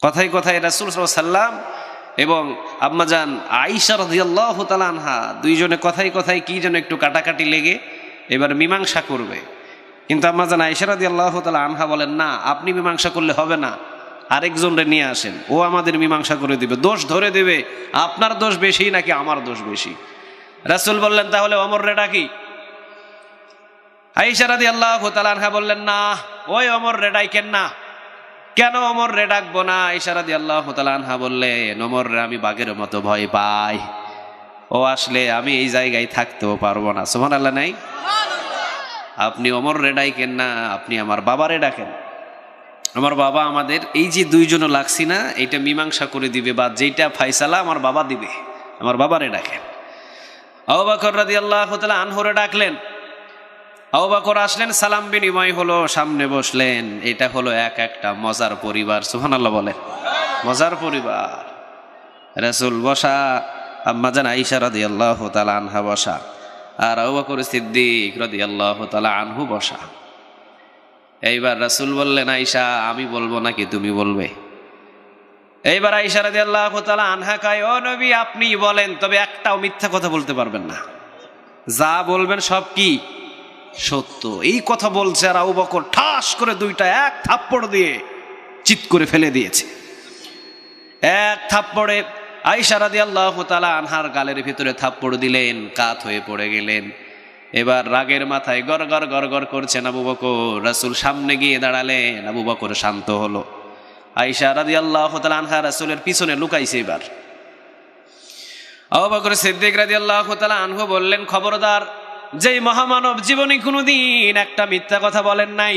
কথায় কথায় রাসূল সাল্লাল্লাহু আলাইহি ওয়াসাল্লাম এবং আম্মাজান আয়েশা রাদিয়াল্লাহু তাআলা আনহা দুইজনে কথায় কথায় কি যেন একটু কাটাকাটি লেগে এবার মীমাংসা করবে। কিন্তু আম্মাজান আয়েশা রাদিয়াল্লাহু তাআলা আনহা বলেন, না, আপনি মীমাংসা করলে হবে না, আরেকজনরে নিয়ে আসেন, ও আমাদের মীমাংসা করে দিবে, দোষ ধরে দেবে, আপনার দোষ বেশি নাকি আমার দোষ বেশি। রাসূল বললেন, তাহলে ওমর-রে ডাকি। আয়েশা রাদিয়াল্লাহু তাআলা আনহা বললেন, না, ওই ওমর-রে ডাইকেন না। কেন ওমর-রে ডাকবো না? আয়েশা রাদিয়াল্লাহু তাআলা আনহা বললেন, ওমর-রে আমি বাঘের মতো ভয় পাই, ও আসলে আমি এই জায়গায় থাকতেও পারবো না। সুবহানাল্লাহ নাই? আপনি ওমর-রে ডাইকেন না, আপনি আমার বাবারে ডাকেন। আমার বাবা আমাদের এই যে দুইজনও লাগছি না, এইটা মীমাংসা করে দিবে, বা যেটা ফায়সালা আমার বাবা দিবে, আমার বাবারে ডাকেন। আবু বকর রাদিয়াল্লাহু তাআলা আনহুরে ডাকলেন। আবু বকর আসলেন, সালাম বিনিময় হলো, সামনে বসলেন। এটা হলো এক একটা মজার পরিবার। সুবহানাল্লাহ বলেন, মজার পরিবার। রাসূল বসা, আম্মাজান আয়েশা রাদিয়াল্লাহু তাআলা আনহা বসা, আর আবু বকর সিদ্দিক রাদিয়াল্লাহু তাআলা আনহু বসা। এইবার রাসূল বললেন, আয়েশা আমি বলবো নাকি তুমি বলবে? এইবার আয়েশা রাদিয়াল্লাহু তাআলা আনহা কয়, ও নবী আপনি বলেন, তবে একটাও মিথ্যা কথা বলতে পারবেন না, যা বলবেন সব কি সত্য। এই কথা বলছে, আর আবু বকর ঠাস করে দুইটা এক থাপ্পড় দিয়ে চিৎ করে ফেলে দিয়েছে। এক থাপ্পড়ে আয়েশা রাদিয়াল্লাহু তাআলা আনহার গালের ভিতরে থাপ্পড় দিলেন, কাত হয়ে পড়ে গেলেন। এবার রাগের মাথায় গড়গড় গড়গড় করছেন আবু বকর। রাসূল সামনে গিয়ে দাঁড়ালেন, আবু বকর শান্ত হলো। আয়েশা রাদিয়াল্লাহু তাআলা আনহা রাসূলের পিছনে লুকাইছে। এবার আবু বকর সিদ্দিক রাদিয়াল্লাহু তাআলা আনহু বললেন, খবরদার, যেই মহামানব জীবনে কোনোদিন একটা মিথ্যা কথা বলেন নাই,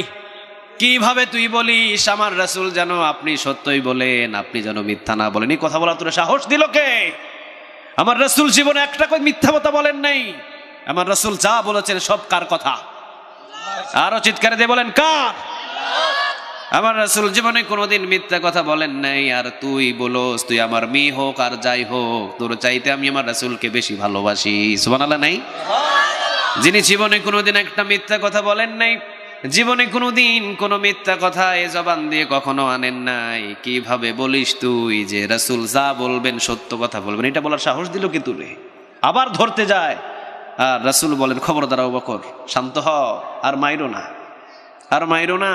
কিভাবে তুই বলিস আমার রাসূল যেন আপনি সত্যই বলেন, আপনি যেন মিথ্যা না বলেন? এই কথা বলার তোর সাহস দিল কে? আমার রাসূল জীবনে একটা মিথ্যা কথা বলেন নাই। আমার রাসূল যা বলেছেন সব কার কথা? আরো চিৎকার দিয়ে বলেন, কার? আমার রাসূল জীবনে কোনোদিন মিথ্যা কথা বলেন নাই। আর তুই বলস, তুই আমার মেয়ে হোক আর যাই হোক, তোর চাইতে আমি আমার রাসূলকে বেশি ভালোবাসি। সুবহানাল্লাহ নাই? যিনি জীবনে কোনোদিন একটা মিথ্যা কথা বলেন নাই, জীবনে কোনোদিন কোনো মিথ্যা কথা এ জবান দিয়ে কখনো আনেন নাই, কিভাবে বলিস তুই যে রাসূল যা বলবেন সত্য কথা বলবেন? এটা বলার সাহস দিল কে তুলে? আবার ধরতে যায়। আর রাসূল বলেন, খবরদার আবু বকর, শান্ত হও, আর মাইরো না, আর মাইরো না।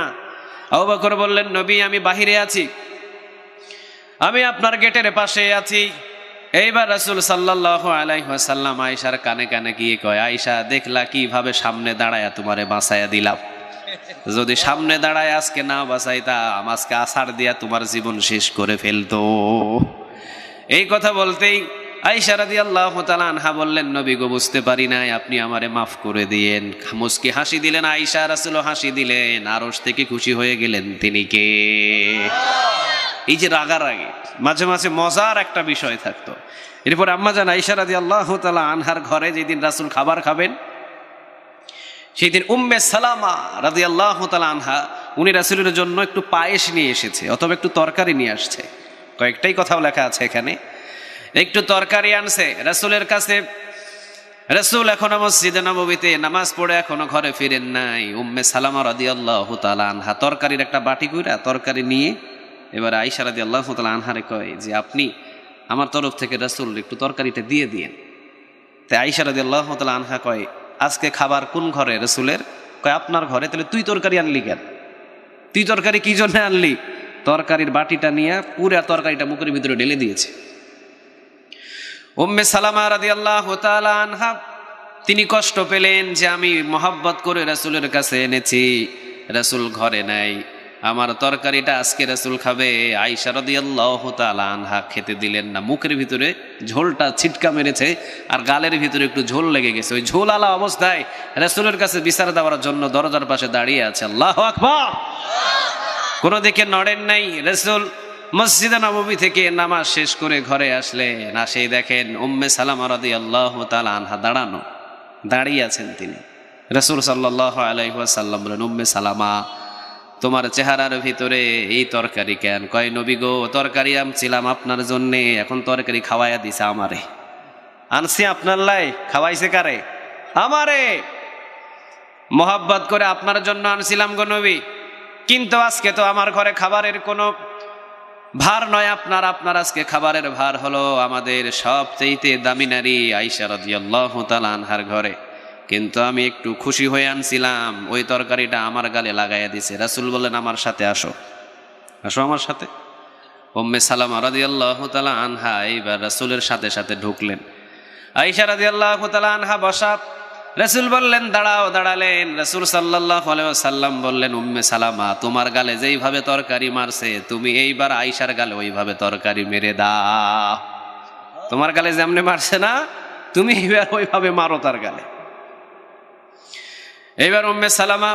আবু বকর বললেন, নবী আমি বাহিরে আছি, আমি আপনার গেটের পাশে আছি। এইবার রাসূল সাল্লাল্লাহু আলাইহি ওয়াসাল্লাম আয়েশার কানে কানে গিয়ে কয়, আয়েশা দেখলা কিভাবে সামনে দাঁড়ায়া তোমারে বাঁচাইয়া দিলাম, যদি সামনে দাঁড়ায় আজকে না বাঁচাইতাম, আজকে আছাড় দিয়া তোমার জীবন শেষ করে ফেলতো। এই কথা বলতেই আয়েশা রাদিয়াল্লাহু তাআলা আনহা বললেন, নবী গো বুঝতে পারি নাই, আপনি আমারে মাফ করে দিয়েন। মুস্কি হাসি দিলেন আয়েশা, রাসূলও হাসি দিলেন। আরশ থেকে খুশি হয়ে গেলেন। তিনি কে? এই যে রাগারাগি, মাঝে মাঝে মজার একটা বিষয় থাকতো। এরপর আম্মাজান আয়েশা রাদিয়াল্লাহু তাআলা আনহার ঘরে যেদিন রাসূল খাবার খাবেন, সেই দিন উম্মে সালামা রাদিয়াল্লাহু তাআলা আনহা উনি রাসূলের জন্য একটু পায়েস নিয়ে এসেছে, অথবা একটু তরকারি নিয়ে আসছে। কয়েকটাই কথাও লেখা আছে এখানে। একটু তরকারি আনছে রাসূলের কাছে। রাসূল এখনো মসজিদে নববীতে নামাজ পড়ে এখনো ঘরে ফিরেন নাই। উম্মে সালামা রাদিয়াল্লাহু তাআলা আনহা তরকারির একটা বাটি কইরা তরকারি নিয়ে এবার আয়েশা রাদিয়াল্লাহু তাআলা আনহারে কয় যে, আপনি আমার তরফ থেকে রাসূল একটু তরকারিটা দিয়ে দিয়েন। তাই আয়েশা রাদিয়াল্লাহু তাআলা আনহা কয়, আজকে খাবার কোন ঘরে রাসূলের? কয় আপনার ঘরে। তাহলে তুই তরকারি আনলি কেন? তুই তরকারি কি জন্য আনলি? তরকারির বাটিটা নিয়ে পুরা তরকারিটা মুখের ভিতরে ঢেলে দিয়েছে। উম্মে সালামা রাদিয়াল্লাহু তাআলা আনহা তিনি কষ্ট পেলেন যে আমি মহব্বত করে রাসূলের কাছে এনেছি, রাসূল ঘরে নাই, আমার তরকারিটা আজকে রাসূল খাবে। আয়েশা রাদিয়াল্লাহু তাআলা আনহা খেতে দিলেন না। মুখের ভিতরে ঝোলটা ছিটকা মেরেছে, আর গালের ভিতরে একটু ঝোল লেগে গেছে। ওই ঝোল আলা অবস্থায় রাসূলের কাছে বিচার দেওয়ার জন্য দরজার পাশে দাঁড়িয়ে আছে। আল্লাহু আকবার। কোনো দিকে নড়েন নাই। রাসূল মসজিদে নববী থেকে নামাজ শেষ করে ঘরে আসলেন। আসেই দেখেন উম্মে সালামা রাদিয়াল্লাহু তাআলা আনহা দাঁড়িয়ে আছেন। তিনি রাসূল সাল্লাল্লাহু আলাইহি ওয়াসাল্লাম বলেন, উম্মে সালামা তোমার চেহারার ভিতরে এই তরকারি কেন? কয়, নবী গো তরকারি আনছিলাম আপনার জন্যে, এখন তরকারি খাওয়াইয়া দিছে আমারে। আনছি আপনার লাই, খাওয়াইছে কারে? আমারে। মহব্বত করে আপনার জন্য আনছিলাম গো নবী, কিন্তু আজকে তো আমার ঘরে খাবারের কোনো ভার নয় আপনার, আপনার আজকে খাবারের ভার হলো আমাদের সবচেয়ে দামি নারী আয়েশা রাদিয়াল্লাহু তাআলা আনহার ঘরে। কিন্তু আমি একটু খুশি হয়ে আনছিলাম, ওই তরকারিটা আমার গালে লাগাইয়া দিছে। রাসূল বললেন আমার সাথে আসো, আসো আমার সাথে। উম্মে সালামা রাদিয়াল্লাহু তাআলা আনহা এইবার রাসূলের সাথে সাথে ঢুকলেন। আয়েশা রাদিয়াল্লাহু তাআলা আনহা বসা, রাসূল বললেন দাঁড়াও, দাঁড়ালেন। রাসূল সাল্লাল্লাহু আলাইহি ওয়াসাল্লাম বললেন উম্মে সালামা তোমার গালে যেইভাবে তরকারি মারছে তুমি এইবার আয়েশার গালে ওইভাবে তরকারি মেরে দাও। তোমার গালে যেমনে মারছে না, তুমি এইবার ওইভাবে মারো তার গালে। এইবার উম্মে সালামা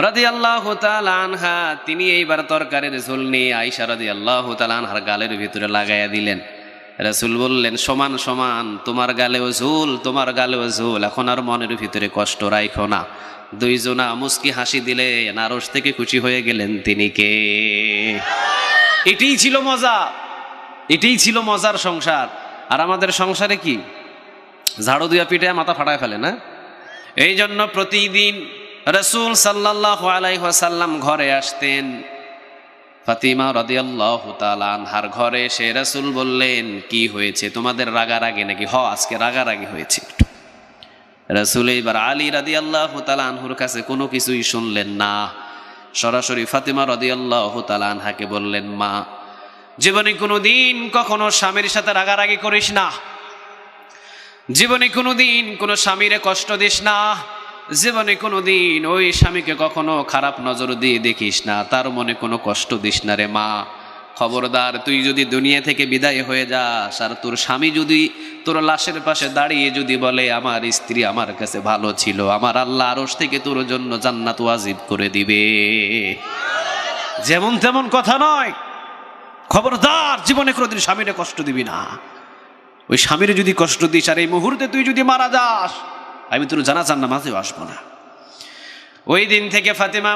রাদিয়াল্লাহু তাআলা আনহা তিনি এইবার তরকারির ঝোল নিয়ে আয়েশা রাদিয়াল্লাহু তাআলা আনহার গালের ভিতরে লাগাইয়া দিলেন। রাসূল বললেন সমান সমান, তোমার গালেও ঝোল, তোমার গালেও ঝোল, এখন আর মনের ভিতরে কষ্ট রাখো না। দুইজনা মুস্কি হাসি দিলেন, আরশ থেকে খুশি হয়ে গেলেন তিনি কে? এটাই ছিল মজা, এটাই ছিল মজার সংসার। আর আমাদের সংসারে কি ঝাড়ু দিয়া পিঠে মাথা ফাটায় ফেলে না? এই জন্য প্রতিদিন রাসূল সাল্লাল্লাহু আলাইহি ওয়াসাল্লাম ঘরে আসতেন। ফাতিমা রাদিয়াল্লাহু তাআলা আনহার ঘরে এসে রাসূল বললেন কি হয়েছে তোমাদের, রাগারাগি নাকি? আজকে রাগারাগি হয়েছে একটু। রাসূল এইবার আলী রাদিয়াল্লাহু তাআলা আনহুর কাছে কোনো কিছুই শুনলেন না, সরাসরি ফাতিমা রাদিয়াল্লাহু তাআলা আনহাকে বললেন মা, জীবনে কোনোদিন কখনো স্বামীর সাথে রাগারাগি করিস না, জীবনে কোনোদিন কোনো স্বামীরে কষ্ট দিস না, জীবনে কোনোদিন ওই স্বামীকে কখনো খারাপ নজর দিয়ে দেখিস না, তার মনে কোনো কষ্ট দিস না রে মা। খবরদার, তুই যদি দুনিয়া থেকে বিদায় হয়ে যাস আর তোর স্বামী যদি তোর লাশের পাশে দাঁড়িয়ে যদি বলে আমার স্ত্রী আমার কাছে ভালো ছিল, আমার আল্লাহ আরশ থেকে তোর জন্য জান্নাত ওয়াজিব করে দিবে। যেমন তেমন কথা নয়, খবরদার জীবনে কোনোদিন স্বামীরে কষ্ট দিবি না। ওই স্বামীর যদি কষ্ট দিস আর এই মুহূর্তে তুই যদি মারা যাস, আমি তোর জানাজার নামাজেও আসবো না। ওই দিন থেকে ফাতিমা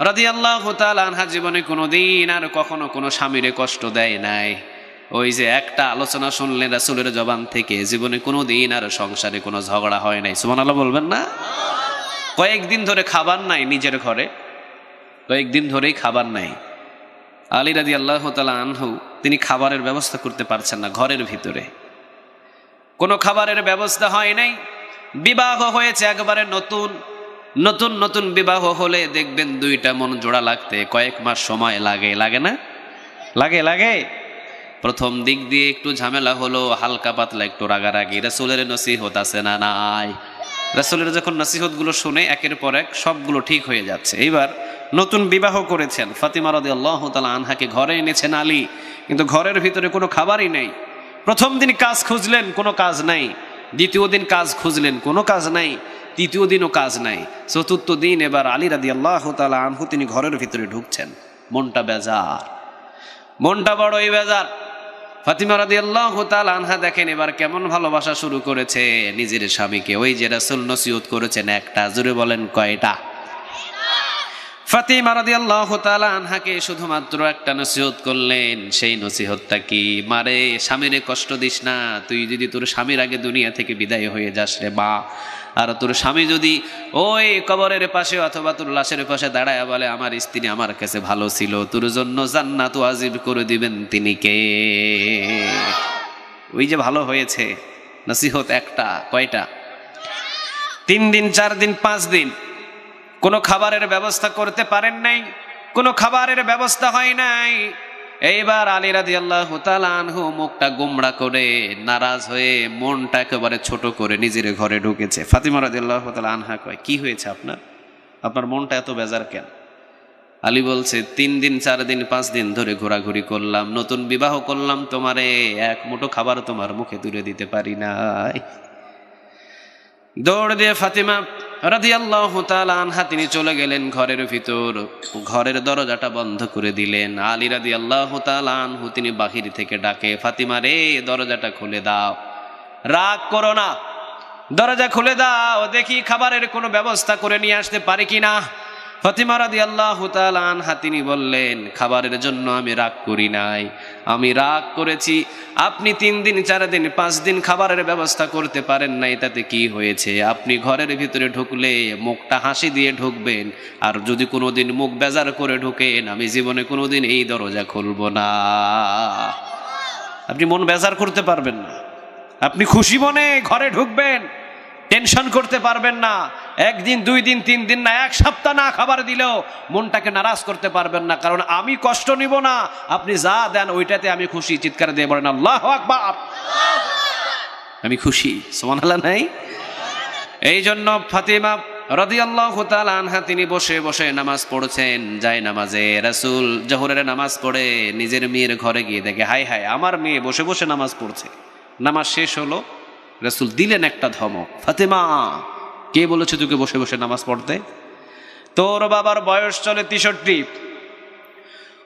রাদিয়াল্লাহু তাআলা আনহা জীবনে কোনোদিন আর কখনো কোনো স্বামীরে কষ্ট দেয় নাই। ওই যে একটা আলোচনা শুনলেন রাসূলের জবান থেকে, জীবনে কোনোদিন আর সংসারে কোনো ঝগড়া হয় নাই। সুবহানাল্লাহ বলবেন না? কয়েকদিন ধরে খাবার নাই নিজের ঘরে, কয়েকদিন ধরেই খাবার নাই। আলী রাদিয়াল্লাহু তাআলা আনহু তিনি খাবারের ব্যবস্থা করতে পারছেন না, ঘরের ভিতরে কোনো খাবারের ব্যবস্থা হয় নাই। বিবাহ হয়েছে একবারে নতুন, নতুন নতুন বিবাহ হলে দেখবেন দুইটা মন জোড়া লাগতে কয়েক মাস সময় লাগে, লাগে না? লাগে, লাগে। প্রথম দিক দিয়ে একটু ঝামেলা হলো, হালকা পাতলা একটু রাগারাগি। রাসূলের নসিহত আছে না নাই? রাসূলের যখন নসিহতগুলো শুনে একের পর এক সবগুলো ঠিক হয়ে যাচ্ছে। এইবার নতুন বিবাহ করেছেন, ফাতিমা রাদিয়াল্লাহু তাআলা আনহাকে ঘরে এনেছেন আলী, কিন্তু ঘরের ভিতরে কোনো খাবারই নেই। প্রথম দিন কাজ খুঁজলেন, কোনো কাজ নাই। দ্বিতীয় দিন কাজ খুঁজলেন, কোনো কাজ নাই। তৃতীয় দিনও কাজ নাই। চতুর্থ দিন এবার আলী রাদিয়াল্লাহু তাআলা আনহু তিনি ঘরের ভিতরে ঢুকছেন, মনটা বেজার, মনটা বড়ই বেজার। ফাতিমা রাদিয়াল্লাহু তাআলা আনহা দেখেন এবার কেমন ভালোবাসা শুরু করেছে নিজের স্বামীকে। ওই যে রাসূল নসিহত করেছেন একটা, জোরে বলেন কয়টা? ফাতিমা রাদিয়াল্লাহু তাআলা আনহাকে শুধুমাত্র একটা নসিহত করলেন। সেই নসিহতটা কি? মারে স্বামীরে কষ্ট দিস না। তুই যদি তোর স্বামীর আগে দুনিয়া থেকে বিদায় হয়ে যাস রে মা, আর তোর স্বামী যদি ওই কবরের পাশে অথবা তোর লাশের পাশে দাঁড়ায় বলে আমার স্ত্রী আমার কাছে ভালো ছিল, তোর জন্য জান্নাত ওয়াজিব করে দিবেন তিনি কে? ওই যে ভালো হয়েছে। নসিহত একটা, কয়টা? 3 দিন 4 দিন 5 দিন কোনো খাবারের ব্যবস্থা করতে পারেন নাই, কোনো খাবারের ব্যবস্থা হয় নাই। এইবার আলী রাদিয়াল্লাহু তাআলা আনহু মুখটা গোমড়া করে নারাজ হয়ে মনটা একেবারে ছোট করে নিজের ঘরে ঢুকেছে। ফাতিমা রাদিয়াল্লাহু তাআলা আনহা কয় কি হয়েছে আপনার, আপনার মনটা এত বেজার কেন? আলী বলছে 3 দিন 4 দিন 5 দিন ধরে ঘোরাঘুরি করলাম, নতুন বিবাহ করলাম, তোমারে এক মুঠো খাবার তোমার মুখে তুলে দিতে পারি নাই। দৌড় দিয়ে ফাতিমা রাদিয়াল্লাহু তাআলা আনহা তিনি চলে গেলেন ঘরের ভিতর, ঘরের দরজাটা বন্ধ করে দিলেন। আলী রাদিয়াল্লাহু তাআলা আনহু তিনি বাহির থেকে ডাকে, ফাতিমা রে দরজাটা খুলে দাও, রাগ করো না, দরজা খুলে দাও, দেখি খাবারের কোনো ব্যবস্থা করে নিয়ে আসতে পারি কিনা। ফাতিমা রাদিয়াল্লাহু তাআলা আনহা তিনি বললেন, খাবারের জন্য আমি রাগ করি নাই, আমি রাগ করেছি আপনি 3 দিন 4 দিন 5 দিন খাবারের ব্যবস্থা করতে পারেন নাই, তাতে কি হয়েছে? আপনি ঘরের ভিতরে ঢুকলে মুখটা হাসি দিয়ে ঢুকবেন, আর যদি কোনোদিন মুখ বেজার করে ঢুকেন আমি জীবনে কোনোদিন এই দরজা খুলব না। আপনি মন বেজার করতে পারবেন না, আপনি খুশি মনে ঘরে ঢুকবেন, টেনশন করতে পারবেন না। 1 দিন 2 দিন 3 দিন না, 1 সপ্তাহ না খাবার দিলেও মনটাকে নারাজ করতে পারবেন না, কারণ আমি কষ্ট নিব না, আপনি যা দেন ওইটাতে আমি খুশি। চিৎকার দিয়ে বলেন আল্লাহু আকবার। আমি খুশি, সুবহানাল্লাহ নাই? এই জন্য ফাতিমা রাদিয়াল্লাহু তাআলা আনহা তিনি বসে বসে নামাজ পড়ছেন, যায় নামাজে। রাসূল জোহরের নামাজ পড়ে নিজের মেয়ের ঘরে গিয়ে দেখে, হায় হায় আমার মেয়ে বসে বসে নামাজ পড়ছে। নামাজ শেষ হলো, রাসূল দিলেন একটা ধমক, ফাতিমা কে বলেছে তোকে বসে বসে নামাজ পড়তে? তোর বাবার বয়স চলে 63,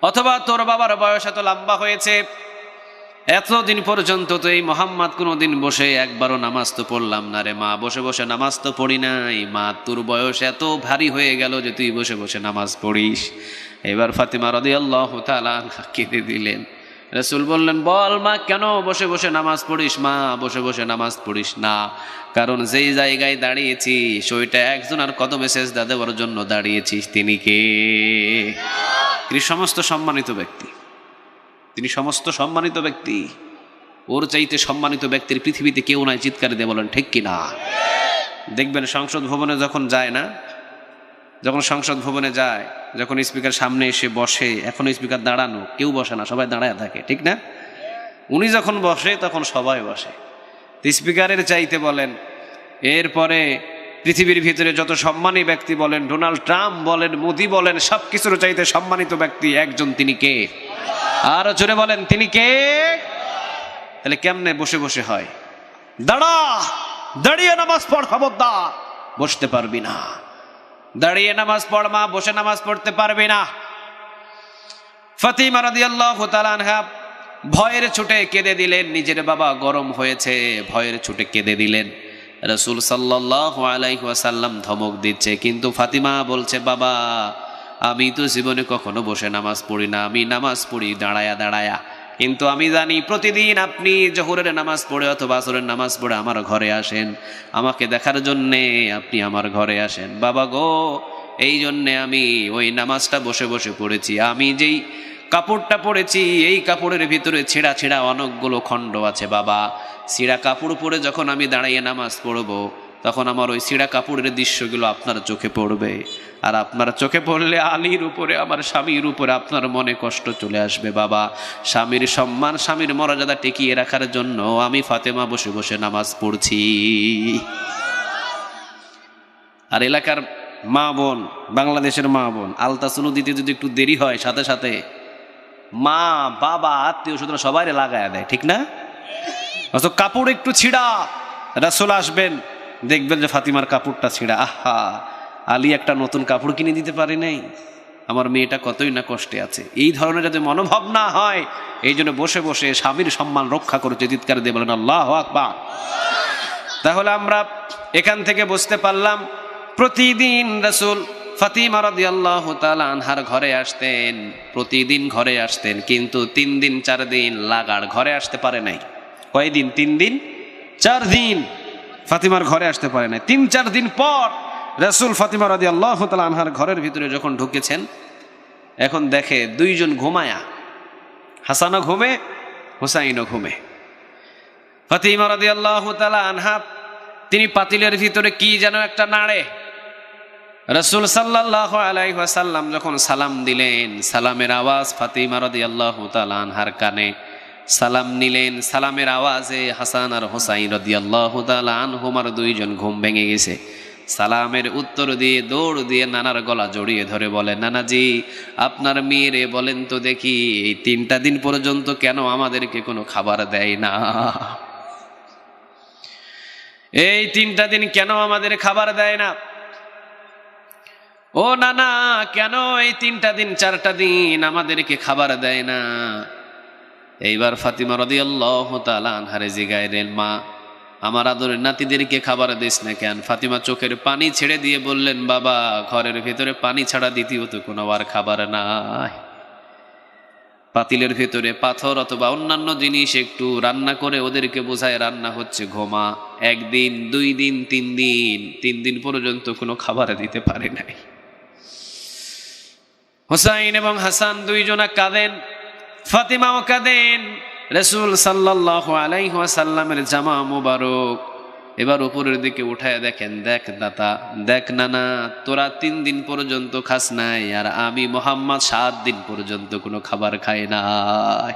অথবা তোর বাবার বয়স এত লম্বা হয়েছে, এতদিন পর্যন্ত তো এই মোহাম্মদ কোনোদিন বসে একবারও নামাজ তো পড়লাম না রে মা, বসে বসে নামাজ তো পড়ি নাই মা, তোর বয়স এত ভারী হয়ে গেল যে তুই বসে বসে নামাজ পড়িস। এবার ফাতিমা রাদিয়াল্লাহু তাআলা কেঁদে দিলেন। রাসূল বললেন, বল মা কেন বসে বসে নামাজ পড়িস? মা বসে বসে নামাজ পড়িস না, কারণ যেই জায়গায় দাঁড়িয়েছিস ওইটা একজনের কদমে সেজদা দেওয়ার জন্য দাঁড়িয়েছিস। তিনি কে? তিনি সমস্ত সম্মানিত ব্যক্তি, তিনি সমস্ত সম্মানিত ব্যক্তি। ওর চাইতে সম্মানিত ব্যক্তির পৃথিবীতে কেউ নাই। চিৎকার দিয়ে বলেন ঠিক কিনা? দেখবেন সংসদ ভবনে যখন যায় না, যখন সংসদ ভবনে যায়, যখন স্পিকার সামনে এসে বসে, এখন স্পিকার দাঁড়ানো, কেউ বসে না, সবাই দাঁড়ায় থাকে, ঠিক না? উনি যখন বসে তখন সবাই বসে। স্পিকারের চাইতে বলেন, এরপরে পৃথিবীর ভিতরে যত সম্মানী ব্যক্তি বলেন, ডোনাল্ড ট্রাম্প বলেন, মোদি বলেন, সব কিছুর চাইতে সম্মানিত ব্যক্তি একজন, তিনি কে? আরো জোরে বলেন, তিনি কে? তাহলে কেমনে বসে বসে হয়? দাঁড়া, দাঁড়িয়ে নামাজ পড়, খবরদার বসতে পারবি না। দাঁড়িয়ে নামাজ পড় মা, বসে নামাজ পড়তে পারবি না। ফাতিমা রাদিয়াল্লাহু তাআলা আনহা ভয়ের ছুটে কেঁদে দিলেন, নিজের বাবা গরম হয়েছে, ভয়ের ছুটে কেঁদে দিলেন। রাসূল সাল্লাল্লাহু আলাইহি ওয়াসাল্লাম ধমক দিচ্ছে, কিন্তু ফাতিমা বলছে, বাবা আমি তো জীবনে কখনো বসে নামাজ পড়ি না, আমি নামাজ পড়ি দাঁড়ায়া দাঁড়ায়া, কিন্তু আমি জানি প্রতিদিন আপনি জোহরের নামাজ পড়ে অথবা আসরের নামাজ পড়ে আমার ঘরে আসেন, আমাকে দেখার জন্যে আপনি আমার ঘরে আসেন। বাবা গো, এই জন্যে আমি ওই নামাজটা বসে বসে পড়েছি। আমি যেই কাপড়টা পরেছি এই কাপড়ের ভিতরে ছেঁড়া ছেঁড়া অনেকগুলো খণ্ড আছে বাবা। ছিঁড়া কাপড় পরে যখন আমি দাঁড়িয়ে নামাজ পড়বো, তখন আমার ওই ছিঁড়া কাপড়ের দৃশ্যগুলো আপনার চোখে পড়বে, আর আপনার চোখে পড়লে আলীর উপরে, আমার স্বামীর উপরে আপনার মনে কষ্ট চলে আসবে বাবা। স্বামীর সম্মান, স্বামীর মর্যাদা টিকিয়ে রাখার জন্য আমি ফাতেমা বসে বসে নামাজ পড়ছি। আর এলাকার মা বোন, বাংলাদেশের মা বোন, আলতাসুনু দিতে যদি একটু দেরি হয়, সাথে সাথে মা বাবা আত্মীয় স্বজন সবাই লাগায় দেয়, ঠিক না? অথচ কাপড় একটু ছিঁড়া, রাসূল আসবেন, দেখবেন যে ফাতিমার কাপড়টা ছিঁড়া, আহা আলী একটা নতুন কাপড় কিনে দিতে পারে নাই, আমার মেয়েটা কতই না কষ্টে আছে। এই ধরনের যাতে মনোভাব না হয়, এই জন্য বসে বসে স্বামীর সম্মান রক্ষা করতে চিৎকার দিয়ে বলেন আল্লাহু আকবার। তাহলে আমরা এখান থেকে বুঝতে পারলাম, প্রতিদিন রাসূল ফাতিমা রাদিয়াল্লাহু তাআলা আনহার ঘরে আসতেন, প্রতিদিন ঘরে আসতেন, কিন্তু 3 দিন 4 দিন লাগার ঘরে আসতে পারে নাই। কয়দিন? 3 দিন 4 দিন ফাতিমার ঘরে আসতে পারে নাই। 3-4 দিন পর রাসূল ফাতিমা রাদিয়াল্লাহু তাআলা আনহার ঘরের ভিতরে যখন ঢুকেছেন, এখন দেখে 2 জন ঘুমায়া, হাসানও ঘুমে, হুসাইনও ঘুমে। ফাতিমা রাদিয়াল্লাহু তাআলা আনহা তিনি পাতিলের ভিতরে কি যেন একটা নাড়ে। রাসূল সাল্লাল্লাহু আলাইহি ওয়াসাল্লাম যখন সালাম দিলেন, সালামের আওয়াজ ফাতিমা রাদিয়াল্লাহু তাআলা আনহার কানে, সালাম নিলেন, সালামের আওয়াজে হাসান আর হুসাইন রাদিয়াল্লাহু তাআলা আনহুমার 2 জন ঘুম ভেঙে গেছে। সালামের উত্তর দিয়ে দৌড় দিয়ে নানার গলা জড়িয়ে ধরে বলে, নানাজি আপনার মেয়েরে বলেন তো দেখি, এই 3টা দিন পর্যন্ত কেন আমাদেরকে কোনো খাবার দেয় না? এই 3টা দিন কেন আমাদের খাবার দেয় না? ও নানা, কেন এই 3টা দিন 4টা দিন আমাদেরকে খাবার দেয় না? এইবার ফাতিমা রাদিয়াল্লাহু তাআলা আনহারে জিগাইলেন, মা আমার আদরের নাতিদেরকে খাবার দিস না কেন? ফাতিমা চোখের পানি ছেড়ে দিয়ে বললেন, বাবা, ঘরের ভেতরে পানি ছাড়া দ্বিতীয়ত কোনো আর খাবার নাই। পাতিলের ভেতরে পাথর অথবা অন্যান্য জিনিস একটু রান্না করে ওদেরকে বোঝায় রান্না হচ্ছে, ঘুমা। 1 দিন 2 দিন 3 দিন পর্যন্ত কোনো খাবার দিতে পারে নাই। হুসাইন এবং হাসান দুইজনা কাঁদেন, ফাতিমাও কাঁদেন। রাসূল সাল্লাল্লাহু আলাইহি ওয়াসাল্লামের জামা মুবারক এবার উপরের দিকে উঠায় দেখেন, দেখ দাতা, দেখ নানা, তোরা 3 দিন পর্যন্ত খাস নাই, আর আমি মুহাম্মদ 7 দিন পর্যন্ত কোনো খাবার খাই নাই।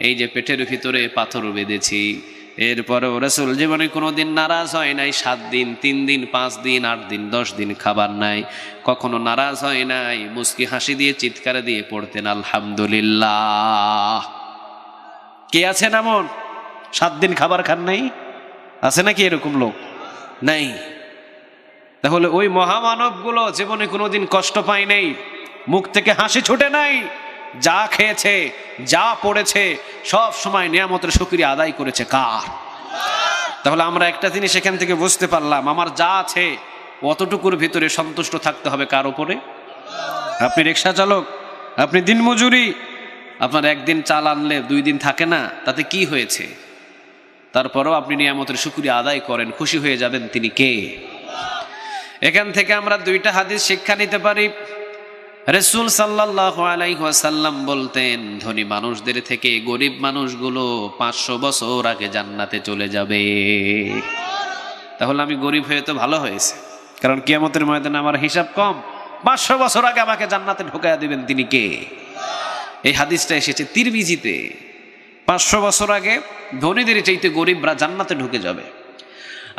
এই যে পেটের ভিতরে পাথর বেঁধেছি, এরপরেও রাসূল জীবনে কোনোদিন নারাজ হয় নাই। 7 দিন, 3 দিন, 5 দিন, 8 দিন, 10 দিন খাবার নাই, কখনো নারাজ হয় নাই। মুস্কি হাসি দিয়ে চিৎকার দিয়ে পড়তেন আলহামদুলিল্লাহ। কে আছেন এমন 7 দিন খাবার খান নাই? আছে নাকি এরকম লোক? নাই। তাহলে ওই মহামানবগুলো জীবনে কোনোদিন কষ্ট পায় নাই, মুখ থেকে হাসি ছুটে নাই। যা খেয়েছে, যা পড়েছে, সব সময় নিয়ামতের শুকরিয়া আদায় করেছে কার? তাহলে আমরা একটা জিনিস এখান থেকে বুঝতে পারলাম, আমার যা আছে অতটুকুর ভিতরে সন্তুষ্ট থাকতে হবে কার উপরে? আপনি রিকশা চালক, আপনি দিনমজুরি, আপনার 1 দিন চাল আনলে 2 দিন থাকে না, তাতে কি হয়েছে? তারপরেও আপনি নিয়ামতের শুকরিয়া আদায় করেন, খুশি হয়ে যাবেন তিনি কে? এখান থেকে আমরা 2টা হাদিস শিক্ষা নিতে পারি। রাসূল সাল্লাল্লাহু আলাইহি ওয়াসাল্লাম বলতেন, ধনী মানুষদের থেকে গরিব মানুষগুলো 500 বছর আগে জান্নাতে চলে যাবে। তাহলে আমি গরিব হয়ে তো ভালো হয়েছে, কারণ কিয়ামতের ময়দানে আমার হিসাব কম। 500 বছর আগে আমাকে জান্নাতে ঢোকায়া দিবেন তিনি কে? এই হাদিসটা এসেছে তিরমিজিতে। 500 বছর আগে ধনীদের চাইতে গরিবরা জান্নাতে ঢুকে যাবে।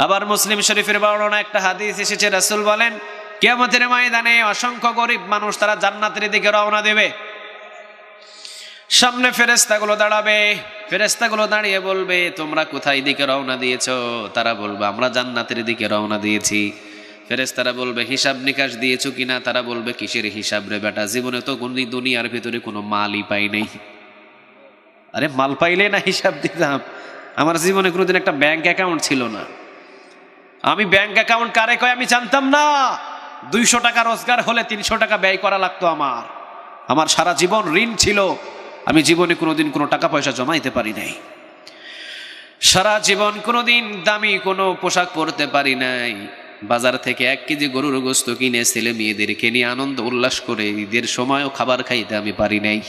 আবার মুসলিম শরীফের বর্ণনা একটা হাদিস এসেছে, রাসূল বলেন, কিয়ামতের ময়দানে অসংখ্য গরিব মানুষ তারা জান্নাতের দিকে রওনা দেবে। সামনে ফেরেশতাগুলো দাঁড়াবে, ফেরেশতাগুলো দাঁড়িয়ে বলবে, তোমরা কোথায় দিকে রওনা দিয়েছো? তারা বলবে, আমরা জান্নাতের দিকে রওনা দিয়েছি। ফেরেশতারা বলবে, হিসাব নিকাশ দিয়েছো কিনা? তারা বলবে, কিসের হিসাব রে বেটা, জীবনে তো দুনিয়ার ভিতরে কোনো মালই পাই নাই। আরে মাল পাইলে না হিসাব দিতাম? আমার জীবনে কোনোদিন একটা ব্যাংক অ্যাকাউন্ট ছিল না। আমি ব্যাংক অ্যাকাউন্ট কারে কয় আমি জানতাম না। 200 টাকা রোজগার হলে 300 টাকা ব্যয় করা লাগতো আমার। আমার সারা জীবন ঋণ ছিল, আমি জীবনে কোনোদিন কোনো টাকা পয়সা জমাইতে পারি নাই। সারা জীবন কোনোদিন দামি কোনো পোশাক পরতে পারি নাই। বাজার থেকে 1 কেজি গরুর গোস্ত কিনে ছেলে মেয়েদেরকে নিয়ে আনন্দ উল্লাস করে ঈদের সময়ও খাবার খাইতে আমি পারি নাই।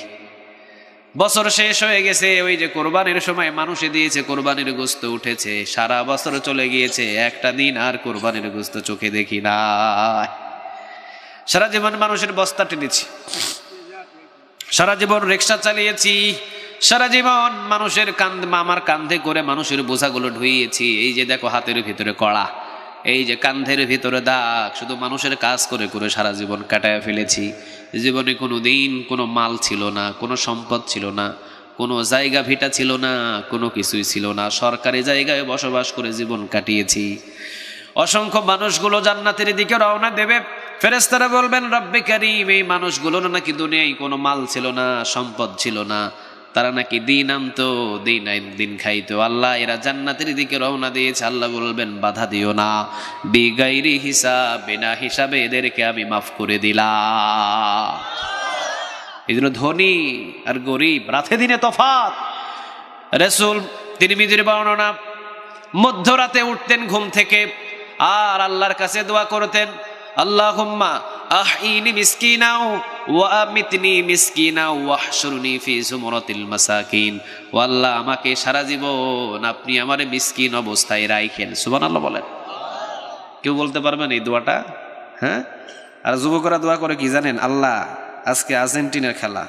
বছর শেষ হয়ে গেছে, ওই যে কোরবানির সময় মানুষে দিয়েছে, কোরবানির গোস্ত উঠেছে, সারা বছর চলে গিয়েছে, একটা দিন আর কোরবানির গোস্ত চোখে দেখি না। সারা জীবন মানুষের বস্তা টেনেছি, সারা জীবন রিকশা চালিয়েছি, সারা জীবন মানুষের আমার কান্ধে করে মানুষের বোঝাগুলো ঢুইয়েছি। এই যে দেখো হাতের ভিতরে কড়া, এই যে কান্ধের ভিতরে দাগ, শুধু মানুষের কাজ করে করে সারা জীবন কাটায় ফেলেছি। জীবনে কোনো দিন কোনো মাল ছিল না, কোনো সম্পদ ছিল না, কোনো জায়গা ভিটা ছিল না, কোনো কিছুই ছিল না। সরকারি জায়গায় বসবাস করে জীবন কাটিয়েছি। অসংখ্য মানুষগুলো জান্নাতের দিকে রওনা দেবে। ফেরেশতারা বলবেন, রব্বে কারীম, এই মানুষগুলোর নাকি দুনিয়ায় কোনো মাল ছিল না, সম্পদ ছিল না, তারা নাকি দিন আনতো, দিন খাইতো। আল্লাহ, এরা জান্নাতের দিকে রওনা দিয়েছে। আল্লাহ বলবেন, বাধা দিও না, বিগাইরি হিসাব, বিনা হিসাবে এদেরকে আমি মাফ করে দিলাম। এই জন্য ধনী আর গরিব রাতে দিনে তফাৎ। রাসূল তিরমিজির বর্ণনা, মধ্যরাতে উঠতেন ঘুম থেকে আর আল্লাহর কাছে দোয়া করতেন, আল্লাহুম্মা আহইনি মিসকিনাও ওয়া আমিতনি মিসকিনাও ওয়াহশুরনি ফি যুমরাতিল মাসাকিন। ও আল্লাহ, আমাকে সারা জীবন আপনি আমারে মিসকিন অবস্থায় রাখেন। সুবহানাল্লাহ বলেন। কেউ বলতে পারবেন এই দোয়াটা? হ্যাঁ। আর যুবকরা দোয়া করে কি জানেন? আল্লাহ, আজকে আর্জেন্টিনার খেলা,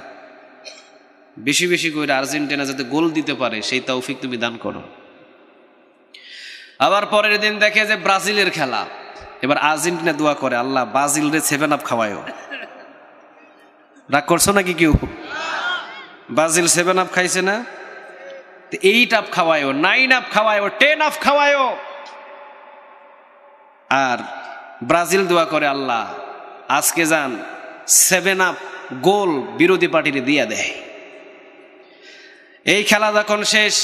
বেশি বেশি করে আর্জেন্টিনা যাতে গোল দিতে পারে সেই তৌফিক তুমি দান করো। আবার পরের দিন দেখে যে ব্রাজিলের খেলা, এবার আর্জেন্টিনা দোয়া করে, আল্লাহ ব্রাজিল রে 7 আপ খাওয়ায়ও। রাগ করছো নাকি কেউ? ব্রাজিল 7 আপ খাইছে না, 8 আপ খাওয়ায়ও, 9 আপ খাওয়ায়ও, 10 আপ খাওয়ায়ও। আর ব্রাজিল দোয়া করে, আল্লাহ আজকে যান 7 আপ গোল বিরোধী পার্টিরে দিয়া দেয়। এই খেলা যখন শেষ,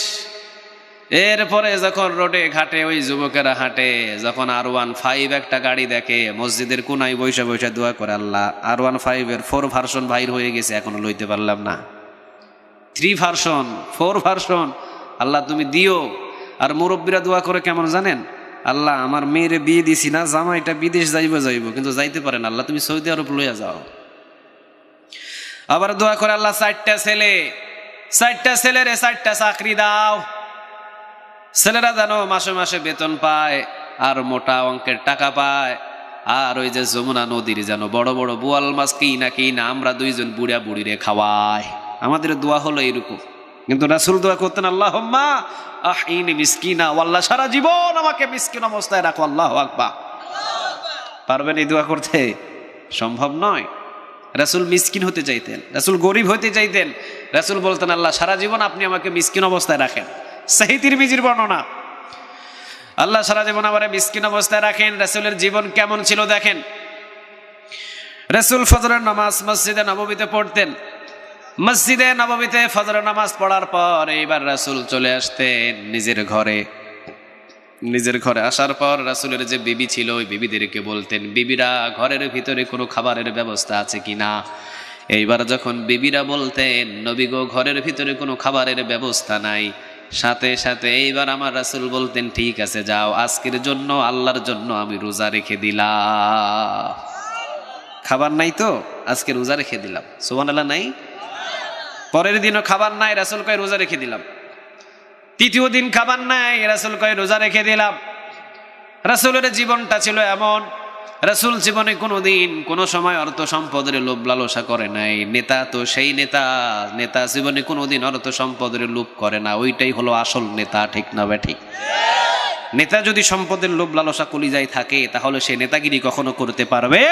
এরপরে যখন রোডে ঘাটে ওই যুবকেরা হাঁটে, যখন R15 একটা গাড়ি দেখে, মসজিদের কোনায় বৈশা বৈশা দোয়া করে, আল্লাহ R15 এর 4 ভার্সন বাইর হয়ে গেছে, এখনো লইতে পারলাম না। 3 ভার্সন 4 ভার্সন, আল্লাহ তুমি দিও। আর মুরব্বীরা দোয়া করে কেমন জানেন? আল্লাহ আমার মেয়েরে বিয়ে দিছি না, জামাইটা বিদেশ যাইব কিন্তু যাইতে পারেন, আল্লাহ তুমি সৌদি আরব লইয়া যাও। আবার দোয়া করে, আল্লাহ 4টা ছেলেরে 4টা চাকরি দাও, ছেলেরা যেন মাসে মাসে বেতন পায় আর মোটা অঙ্কের টাকা পায়। আর ওই যে যমুনা নদীর যেন বড় বড় বোয়াল মাছ কি না আমরা দুইজন বুড়া বুড়িরে খাওয়াই। আমাদের দোয়া হলো এরকম। কিন্তু রাসূল দোয়া করতেন, আল্লাহুম্মা আহইনি মিসকিনা, আল্লাহ সারা জীবন আমাকে মিসকিন অবস্থায় রাখো। আল্লাহু আকবার। পারবেন এই দোয়া করতে? সম্ভব নয়। রাসূল মিসকিন হতে চাইতেন, রাসূল গরিব হতে চাইতেন। রাসূল বলতেন, আল্লাহ সারা জীবন আপনি আমাকে মিসকিন অবস্থায় রাখেন। সহিহ তিরমিজির বর্ণনা, আল্লাহ সারা জীবন আমারে মিসকিন অবস্থায় রাখেন। রাসূলের জীবন কেমন ছিল দেখেন। রাসূল ফজরের নামাজ মসজিদে নববীতে পড়তেন। মসজিদে নববীতে ফজরের নামাজ পড়ার পর এইবার রাসূল চলে আসতেন নিজের ঘরে আসার পর রাসূলের যে বিবি ছিল ওই বিবিদেরকে বলতেন, বিবিরা ঘরের ভিতরে কোনো খাবারের ব্যবস্থা আছে কিনা। এইবার যখন বিবিরা বলতেন, নবী গো ঘরের ভিতরে কোনো খাবারের ব্যবস্থা নাই, সাথে সাথে এইবার আমার রাসূল বলতেন, ঠিক আছে যাও, আজকের জন্য আল্লাহর জন্য আমি রোজা রেখে দিলাম। খাবার নাই তো আজকে রোজা রেখে দিলাম। সুবহানাল্লাহ। নাই, পরের দিনও খাবার নাই, রাসূল কয় রোজা রেখে দিলাম। তৃতীয় দিন খাবার নাই, রাসূল কয় রোজা রেখে দিলাম। রাসূলের জীবনটা ছিল এমন, রাসূল জীবনে কোনোদিন কোনো সময় অর্থ সম্পদের লোভ লালসা করে নাই। নেতা তো সেই নেতা জীবনে কোনোদিন অর্থ সম্পদের লোভ করে না। ওইটাই হলো আসল নেতা, ঠিক না ঠিক? নেতা যদি সম্পদের লোভ লালসা কলিজায় থাকে তাহলে সে নেতাগিরি কখনো করতে পারবে।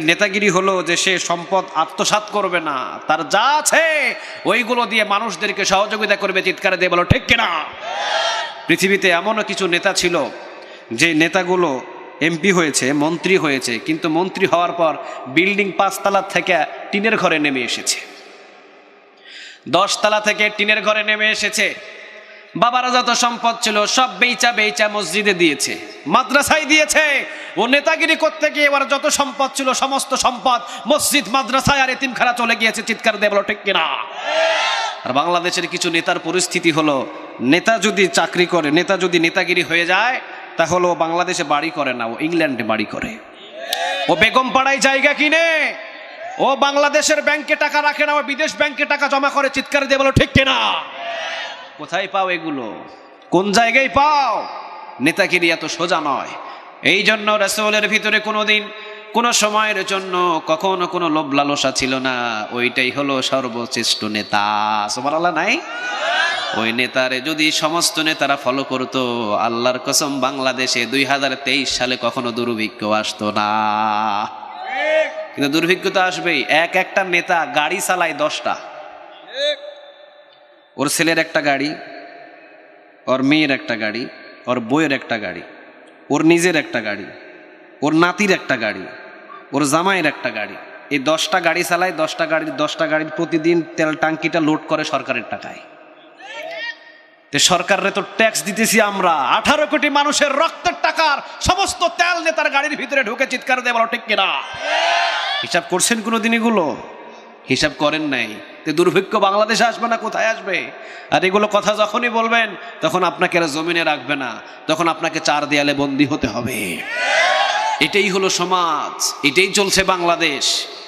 নেতাগিরি হলো যে সে সম্পদ আত্মসাৎ করবে না, তার যা আছে ওইগুলো দিয়ে মানুষদেরকে সহযোগিতা করবে। চিৎকার দিয়ে বলো ঠিক কিনা? পৃথিবীতে এমনও কিছু নেতা ছিল যে নেতাগুলো এমপি হয়েছে, মন্ত্রী হয়েছে, কিন্তু মন্ত্রী হওয়ার পর বিল্ডিং 5 তলা থেকে টিনের ঘরে নেমে এসেছে, 10 তলা থেকে টিনের ঘরে নেমে এসেছে। বাবারা যত সম্পদ ছিল সব বেচা মসজিদে দিয়েছে, মাদ্রাসায় দিয়েছে। ও নেতাগিরি করতে গিয়ে এবার যত সম্পদ ছিল সমস্ত সম্পদ মসজিদ, মাদ্রাসায় আর এতিমখানা চলে গিয়েছে। চিৎকার দিয়ে বলো ঠিক কিনা? আর বাংলাদেশের কিছু নেতার পরিস্থিতি হলো, নেতা যদি চাকরি করে, নেতা যদি নেতাগিরি হয়ে যায় তাহলে ও বাংলাদেশে বাড়ি করে না, ও ইংল্যান্ডে বাড়ি করে, ও বেগম পাড়ায় জায়গা কিনে, ও বাংলাদেশের ব্যাংকে টাকা রাখে না, ও বিদেশ ব্যাংকে টাকা জমা করে। চিৎকার দিয়ে বলো ঠিক কিনা? কোথায় পাও এগুলো? কোন জায়গায় পাও? নেতাগিরি এত সোজা নয়। এই জন্য রাসূলের ভিতরে কোনোদিন কোনো সময়ের জন্য কখনো কোনো লোভ লালসা ছিল না। ওইটাই হলো সর্বশ্রেষ্ঠ নেতা। সুবহানাল্লাহ। নাই, ওই নেতারে যদি সমস্ত নেতারা ফলো করতো, আল্লাহর কসম বাংলাদেশে 2023 সালে কখনো দুর্ভিক্ষ আসতো না। কিন্তু দুর্ভিক্ষ তো আসবেই। একটা নেতা গাড়ি চালায় 10টা, ওর ছেলের একটা গাড়ি, ওর মেয়ের একটা গাড়ি, ওর বইয়ের একটা গাড়ি, ওর নিজের একটা গাড়ি, ওর নাতির একটা গাড়ি, ওর জামাইয়ের একটা গাড়ি। এই 10টা গাড়ি চালায়। 10টা গাড়ির প্রতিদিন তেল টাঙ্কিটা লোড করে সরকারের টাকায়। সরকারে তো ট্যাক্স দিতেছি আমরা, 18 কোটি মানুষের রক্তের টাকার সমস্ত তেল নেতার গাড়ির ভিতরে ঢুকে। চিৎকার দিয়ে বলো ঠিক কিনা? হিসাব করছেন কোনোদিন এগুলো? হিসাব করেন নাই। দুর্ভিক্ষ বাংলাদেশে আসবে না, কোথায় আসবে? আর এগুলো কথা যখনই বলবেন তখন আপনাকে আর জমিনে রাখবে না, তখন আপনাকে 4 দেয়ালে বন্দী হতে হবে। এটাই হলো সমাজ, এটাই চলছে বাংলাদেশ,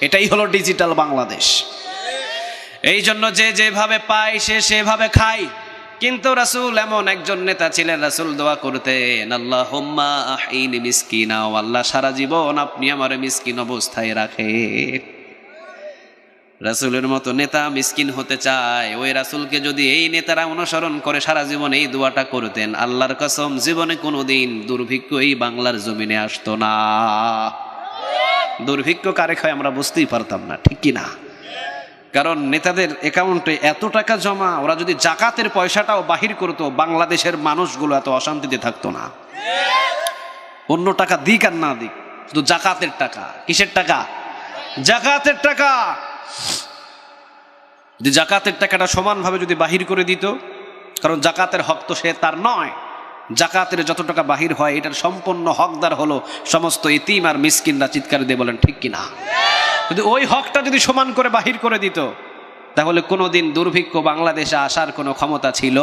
এটাই হলো ডিজিটাল বাংলাদেশ। এই জন্য যে যেভাবে পায় সে সেভাবে খায়। কিন্তু রাসূল এমন একজন নেতা ছিলেন, রাসূল দোয়া করতেন, আল্লাহুম্মা আহইনি মিসকিনা, আল্লাহ সারা জীবন আপনি আমার মিসকিন অবস্থায় রাখেন। রাসূলের মতো নেতা মিসকিন হতে চায়। ওই রাসূলকে যদি এই নেতারা অনুসরণ করে সারা জীবন এই দোয়াটা করতেন, আল্লাহর কসম জীবনে কোনোদিন দুর্ভিক্ষ এই বাংলার জমিনে আসতো না। দুর্ভিক্ষ কারে খায় আমরা বুঝতেই পারতাম না, ঠিক কি না? কারণ নেতাদের অ্যাকাউন্টে এত টাকা জমা, ওরা যদি জাকাতের পয়সাটাও বাহির করতো বাংলাদেশের মানুষগুলো এত অশান্তিতে থাকতো না। অন্য টাকা দিক আর না দিক, শুধু জাকাতের টাকা। কিসের টাকা? জাকাতের টাকা। যে জাকাতের টাকাটা সমানভাবে যদি বাহির করে দিত কারণ জাকাতের হক তো সে তার নয়। জাকাতের যত টাকা বাহির হয় এটার সম্পূর্ণ হকদার হলো সমস্ত ইতিম আর মিসকিনরা। চিৎকার দিয়ে বলেন ঠিক কিনা? যদি ওই হকটা যদি সমান করে বাহির করে দিত তাহলে কোনোদিন দুর্ভিক্ষ বাংলাদেশে আসার কোনো ক্ষমতা ছিল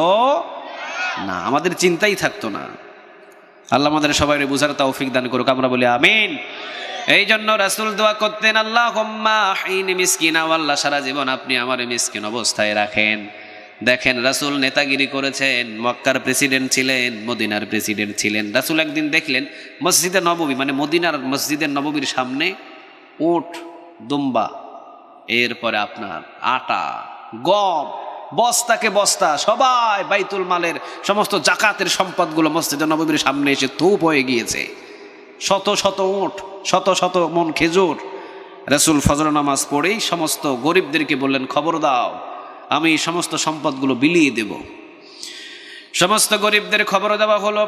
না, আমাদের চিন্তাই থাকতো না। আল্লাহ আমাদের সবাই বুঝার তৌফিক দান করুক, আমরা বলি আমিন। এই জন্য রাসূল দোয়া করতেন, আল্লাহুম্মা আইনি মিসকিনা, আল্লাহ সারা জীবন আপনি আমার মিসকিন অবস্থায় রাখেন। দেখেন রাসূল নেতাগিরি করেছেন, মক্কার প্রেসিডেন্ট ছিলেন, মদিনার প্রেসিডেন্ট ছিলেন। রাসূল একদিন দেখলেন মসজিদে নববী মানে মদিনার মসজিদের নববীর সামনে উট, দুম্বা, এরপরে আপনার আটা, গম, বস্তাকে বস্তা সবাই বাইতুল মালের সমস্ত জাকাতের সম্পদগুলো মসজিদে নববীর সামনে এসে ধূপ হয়ে গিয়েছে। শত শত উট, শত শত মন খেজুর। রাসূল ফজর নামাজ পড়েই সমস্ত গরিবদেরকে বললেন, খবর দাও, আমি সমস্ত সম্পদগুলো বিলিয়ে দেব। সমস্ত গরিবদের খবর দেওয়া হলো।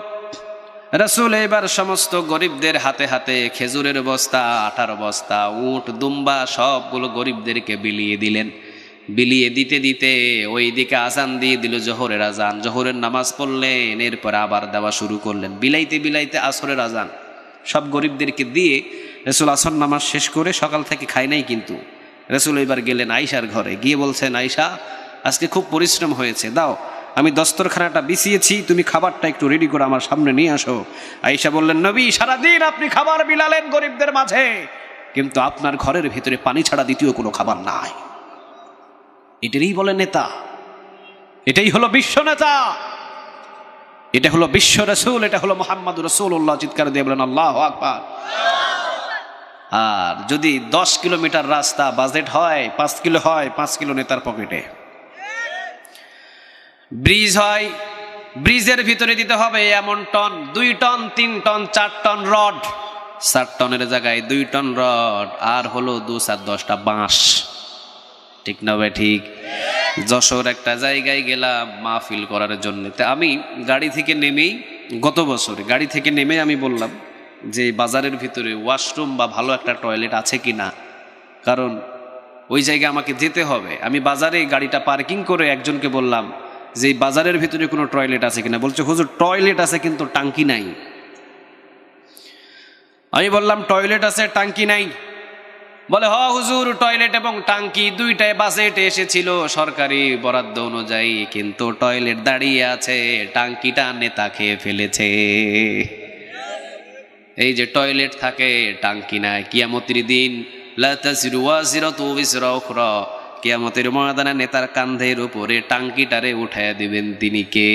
রাসূল এবার সমস্ত গরিবদের হাতে হাতে খেজুরের বস্তা, আটার বস্তা, উট, দুম্বা সবগুলো গরিবদেরকে বিলিয়ে দিলেন। বিলিয়ে দিতে দিতে ওই দিকে আজান দিয়ে দিল, জোহরের আজান। জোহরের নামাজ পড়লেন, এরপর আবার দেওয়া শুরু করলেন। বিলাইতে বিলাইতে আসরের আজান। সব গরিবদেরকে দিয়ে রাসূল আসর নামাজ শেষ করে, সকাল থেকে খায় নাই কিন্তু, রাসূল এবার গেলেন আয়েশার ঘরে, গিয়ে বলছেন, আয়েশা আজকে খুব পরিশ্রম হয়েছে, দাও আমি দস্তরখানাটা বিছিয়েছি, তুমি খাবারটা একটু রেডি করে আমার সামনে নিয়ে আসো। আয়েশা বললেন, নবী সারাদিন আপনি খাবার বিলালেন গরিবদের মাঝে, কিন্তু আপনার ঘরের ভিতরে পানি ছাড়া দ্বিতীয় কোনো খাবার নাই। এটারই বলে নেতা, এটাই হলো বিশ্ব নেতা, এটা হলো বিশ্ব রাসূল, এটা হলো মুহাম্মদুর রাসূলুল্লাহ। চিৎকার দিয়ে বলেন আল্লাহু আকবার। আর যদি 10 কিলোমিটার রাস্তা বাজেট হয়, 5 কিলো হয়, 5 কিলো নেতার পকেটে। ব্রিজ হয়, ব্রিজের ভিতরে দিতে হবে এমন ton, 2 ton, 3 ton, 4 ton rod. 4 টনের জায়গায় 2 টন রড, আর হলো 2-10টা বাঁশ। ঠিক না ভাই? ঠিক। যশোর একটা জায়গায় গেলাম মাহফিল করার জন্য। তা আমি গাড়ি থেকে নেমেই, গত বছর গাড়ি থেকে নেমে আমি বললাম যে বাজারের ভিতরে ওয়াশরুম বা ভালো একটা টয়লেট আছে কি না, কারণ ওই জায়গায় আমাকে যেতে হবে। আমি বাজারে গাড়িটা পার্কিং করে একজনকে বললাম যে বাজারের ভিতরে কোনো টয়লেট আছে কিনা। বলছে, হুজুর টয়লেট আছে কিন্তু টাঙ্কি নাই। আমি বললাম, টয়লেট আছে টাঙ্কি নাই? বলে, হ হুজুর, টয়লেট এবং টাঙ্কি দুইটাই বাজেটে এসেছিল সরকারি বরাদ্দ অনুযায়ী, কিন্তু টয়লেট দাঁড়িয়ে আছে, টাঙ্কিটা নেতা খেয়ে ফেলেছে। এই যে টয়লেট থাকে, টাঙ্কি নাই। কিয়ামতের দিন লা তাজিরু ওয়াজিরাতু বিজরা উখরা, কিয়ামতের ময়দানে নেতার কাঁধের উপরে টাঙ্কিটারে উঠায়া দিবেন তিনি কে?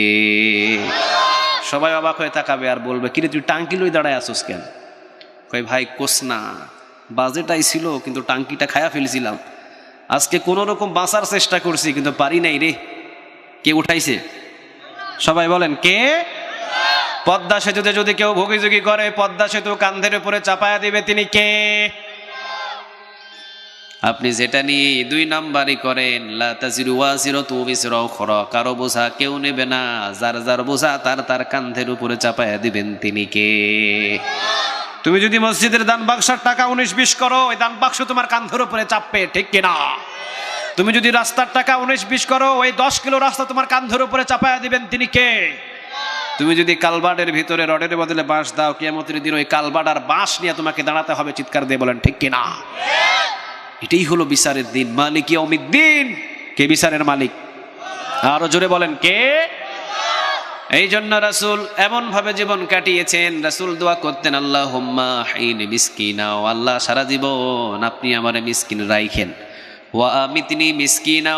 সবাই অবাক হয়ে তাকাবে আর বলবে, কিরে তুই টাঙ্কি লই দাঁড়ায় আসোস কেন? কই ভাই কোস না, বাজেটাই ছিল কিন্তু টাঙ্কিটা খায়া ফেলেছিলাম। আজকে কোনো রকম বাঁচার চেষ্টা করছি কিন্তু পারি নাই রে। কে উঠাইছে? সবাই বলেন কে? পদ্মা সেতুতে যদি কেউ ভোগীযোগী করে, পদ্মা সেতু কাঁধের উপরে চাপায়া দিবে তিনি কে? আপনি যেটা নিয়ে 2 নাম্বারই করেন, লা তাজিরু ওয়াজিরাতু বিজরা উখরা, কারো বোঝা কেউ নেবে না, যার যার বোঝা তার কাঁধের উপরে চাপায়া দিবেন তিনি কে? তুমি যদি মসজিদের দান বাক্সের টাকা 19-20 করো, ওই দান বাক্স তোমার কাঁধের উপরে চাপবে, ঠিক কিনা? তুমি যদি রাস্তার টাকা 19-20 করো, ওই 10 কিলো রাস্তা তোমার কাঁধের উপরে চাপায়া দিবেন তিনি কে? তুমি যদি কালবাটের ভিতরে রডের বদলে বাঁশ দাও, কিয়ামতের দিন ওই কালবাট আর বাঁশ নিয়ে তোমাকে দাঁড়াতে হবে। চিৎকার দিয়ে বলেন ঠিক কিনা? এটাই হলো বিচারের দিন, মালিক ইয়াউমিদ্দিন। কে বিচারের মালিক? আরো জোরে বলেন কে? এই জন্য রাসূল এমন ভাবে জীবন কাটিয়েছেন। রাসূল দোয়া করতেন, আল্লাহুম্মা আইনি মিসকিনা, ও আল্লাহ সারা জীবন আপনি আমারে মিসকিন রাখেন। ওয়া আমিতনি মিসকিনা,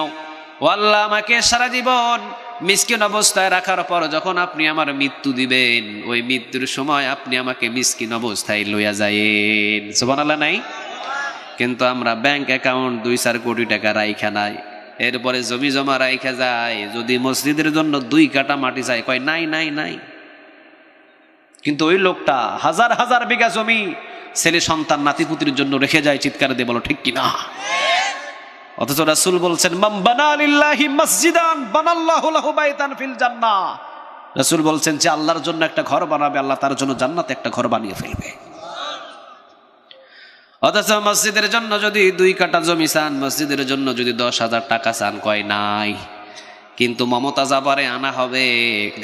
ও আল্লাহ আমাকে সারা জীবন মিসকিন অবস্থায় রাখার পর যখন আপনি আমার মৃত্যু দিবেন, ওই মৃত্যুর সময় আপনি আমাকে মিসকিন অবস্থায় লইয়া যায়েন। সুবহানাল্লাহ নাই? কিন্তু আমরা ব্যাংক অ্যাকাউন্ট 2-4 কোটি টাকা রাইখা নাই, এরপরে জমি জমা রাইখা যায়, যদি মসজিদের জন্য 2 কাঠা মাটি চাই, কয় নাই নাই নাই। কিন্তু ওই লোকটা হাজার হাজার বিঘা জমি ছেলে সন্তান নাতিপুতির জন্য রেখে যায়। চিৎকার দিয়ে বলো ঠিক কিনা? অথচ রাসূল বলছেন, মান বানা লিল্লাহি মসজিদান বানাল্লাহু লাহু বাইতান ফিল জান্নাহ। রাসূল বলছেন যে আল্লাহর জন্য একটা ঘর বানাবে, আল্লাহ তার জন্য জান্নাতে একটা ঘর বানিয়ে ফেলবে। অথচ মসজিদের জন্য যদি 2 কাঠা জমি চান, মসজিদের জন্য যদি 10,000 টাকা চান, কয় নাই। কিন্তু মমতাজ আবারে আনা হবে,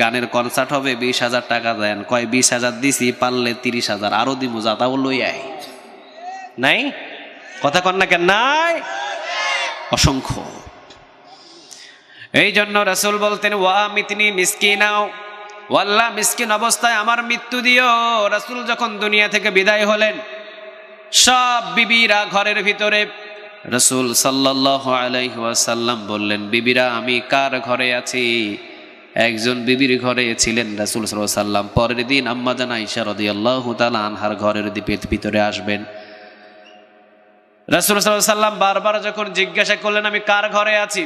গানের কনসার্ট হবে, 20,000 টাকা দেন। কয় 20,000 দিছি, পারলে 30,000 আরো দিব, যাতাও লই আই। নাই কথা কন না কেন? নাই, অসংখ্য। এই জন্য রাসূল বলতেন ওয়া মিতনি মিসকিনাও, ওয়াল্লাহ মিসকিন অবস্থায় আমার মৃত্যু দিও। রাসূল যখন দুনিয়া থেকে বিদায় হলেন, সব বিবিরা ঘরের ভিতরে। রাসূল সাল্লাল্লাহু আলাইহি ওয়াসাল্লাম বললেন, বিবিরা আমি কার ঘরে আছি? একজন বিবির ঘরে ছিলেন রাসূল সাল্লাল্লাহু আলাইহি ওয়াসাল্লাম। পরের দিন আম্মা জান আয়েশা রাদিয়াল্লাহু তাআলা আনহার ঘরের ভিতরে আসবেন। রাসূল সাল্লাল্লাহু আলাইহি ওয়াসাল্লাম বারবার যখন জিজ্ঞাসা করলেন আমি কার ঘরে আছি,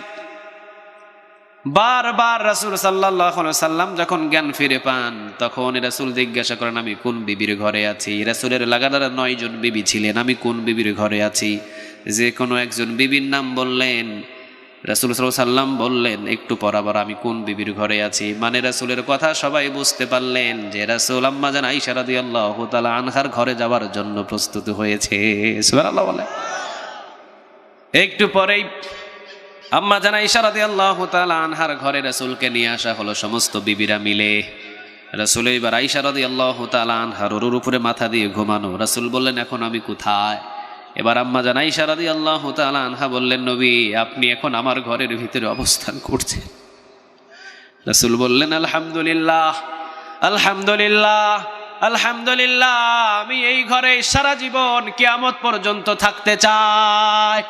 বারবার রাসূল সাল্লাল্লাহু আলাইহি ওয়াসাল্লাম যখন জ্ঞান ফিরে পান, তখন রাসূল জিজ্ঞাসা করেন আমি কোন বিবির ঘরে আছি? রাসূলের লাগাতার 9 জন বিবি ছিলেন, আমি কোন বিবির ঘরে আছি? যে কোনো একজন বিবির নাম বললেন। রাসূল সাল্লাল্লাহু আলাইহি ওয়াসাল্লাম বললেন একটু পর আবার আমি কোন বিবির ঘরে আছি। মানে রাসূলের কথা সবাই বুঝতে পারলেন যে রাসূল আম্মা জান আয়েশা রাদিয়াল্লাহু তাআলা আনহার ঘরে যাওয়ার জন্য প্রস্তুত হয়েছে। সুবহানাল্লাহ বলে। একটু পরেই আম্মা জান আয়েশা রাদিয়াল্লাহু তাআলা আনহার ঘরে রাসূলকে নিয়ে আসা হলো, সমস্ত বিবিরা মিলে। রাসূল এবার আয়েশা রাদিয়াল্লাহু তাআলা আনহার ওর উপরে মাথা দিয়ে ঘুমানো। রাসূল বললেন এখন আমি কোথায়? এবার আম্মা জান আয়েশা রাদিয়াল্লাহু তাআলা আনহা বললেন নবী আপনি এখন আমার ঘরের ভিতরে অবস্থান করছেন। রাসূল বললেন আলহামদুলিল্লাহ, আলহামদুলিল্লাহ, আলহামদুলিল্লাহ, আমি এই ঘরে সারা জীবন কিয়ামত পর্যন্ত থাকতে চাই।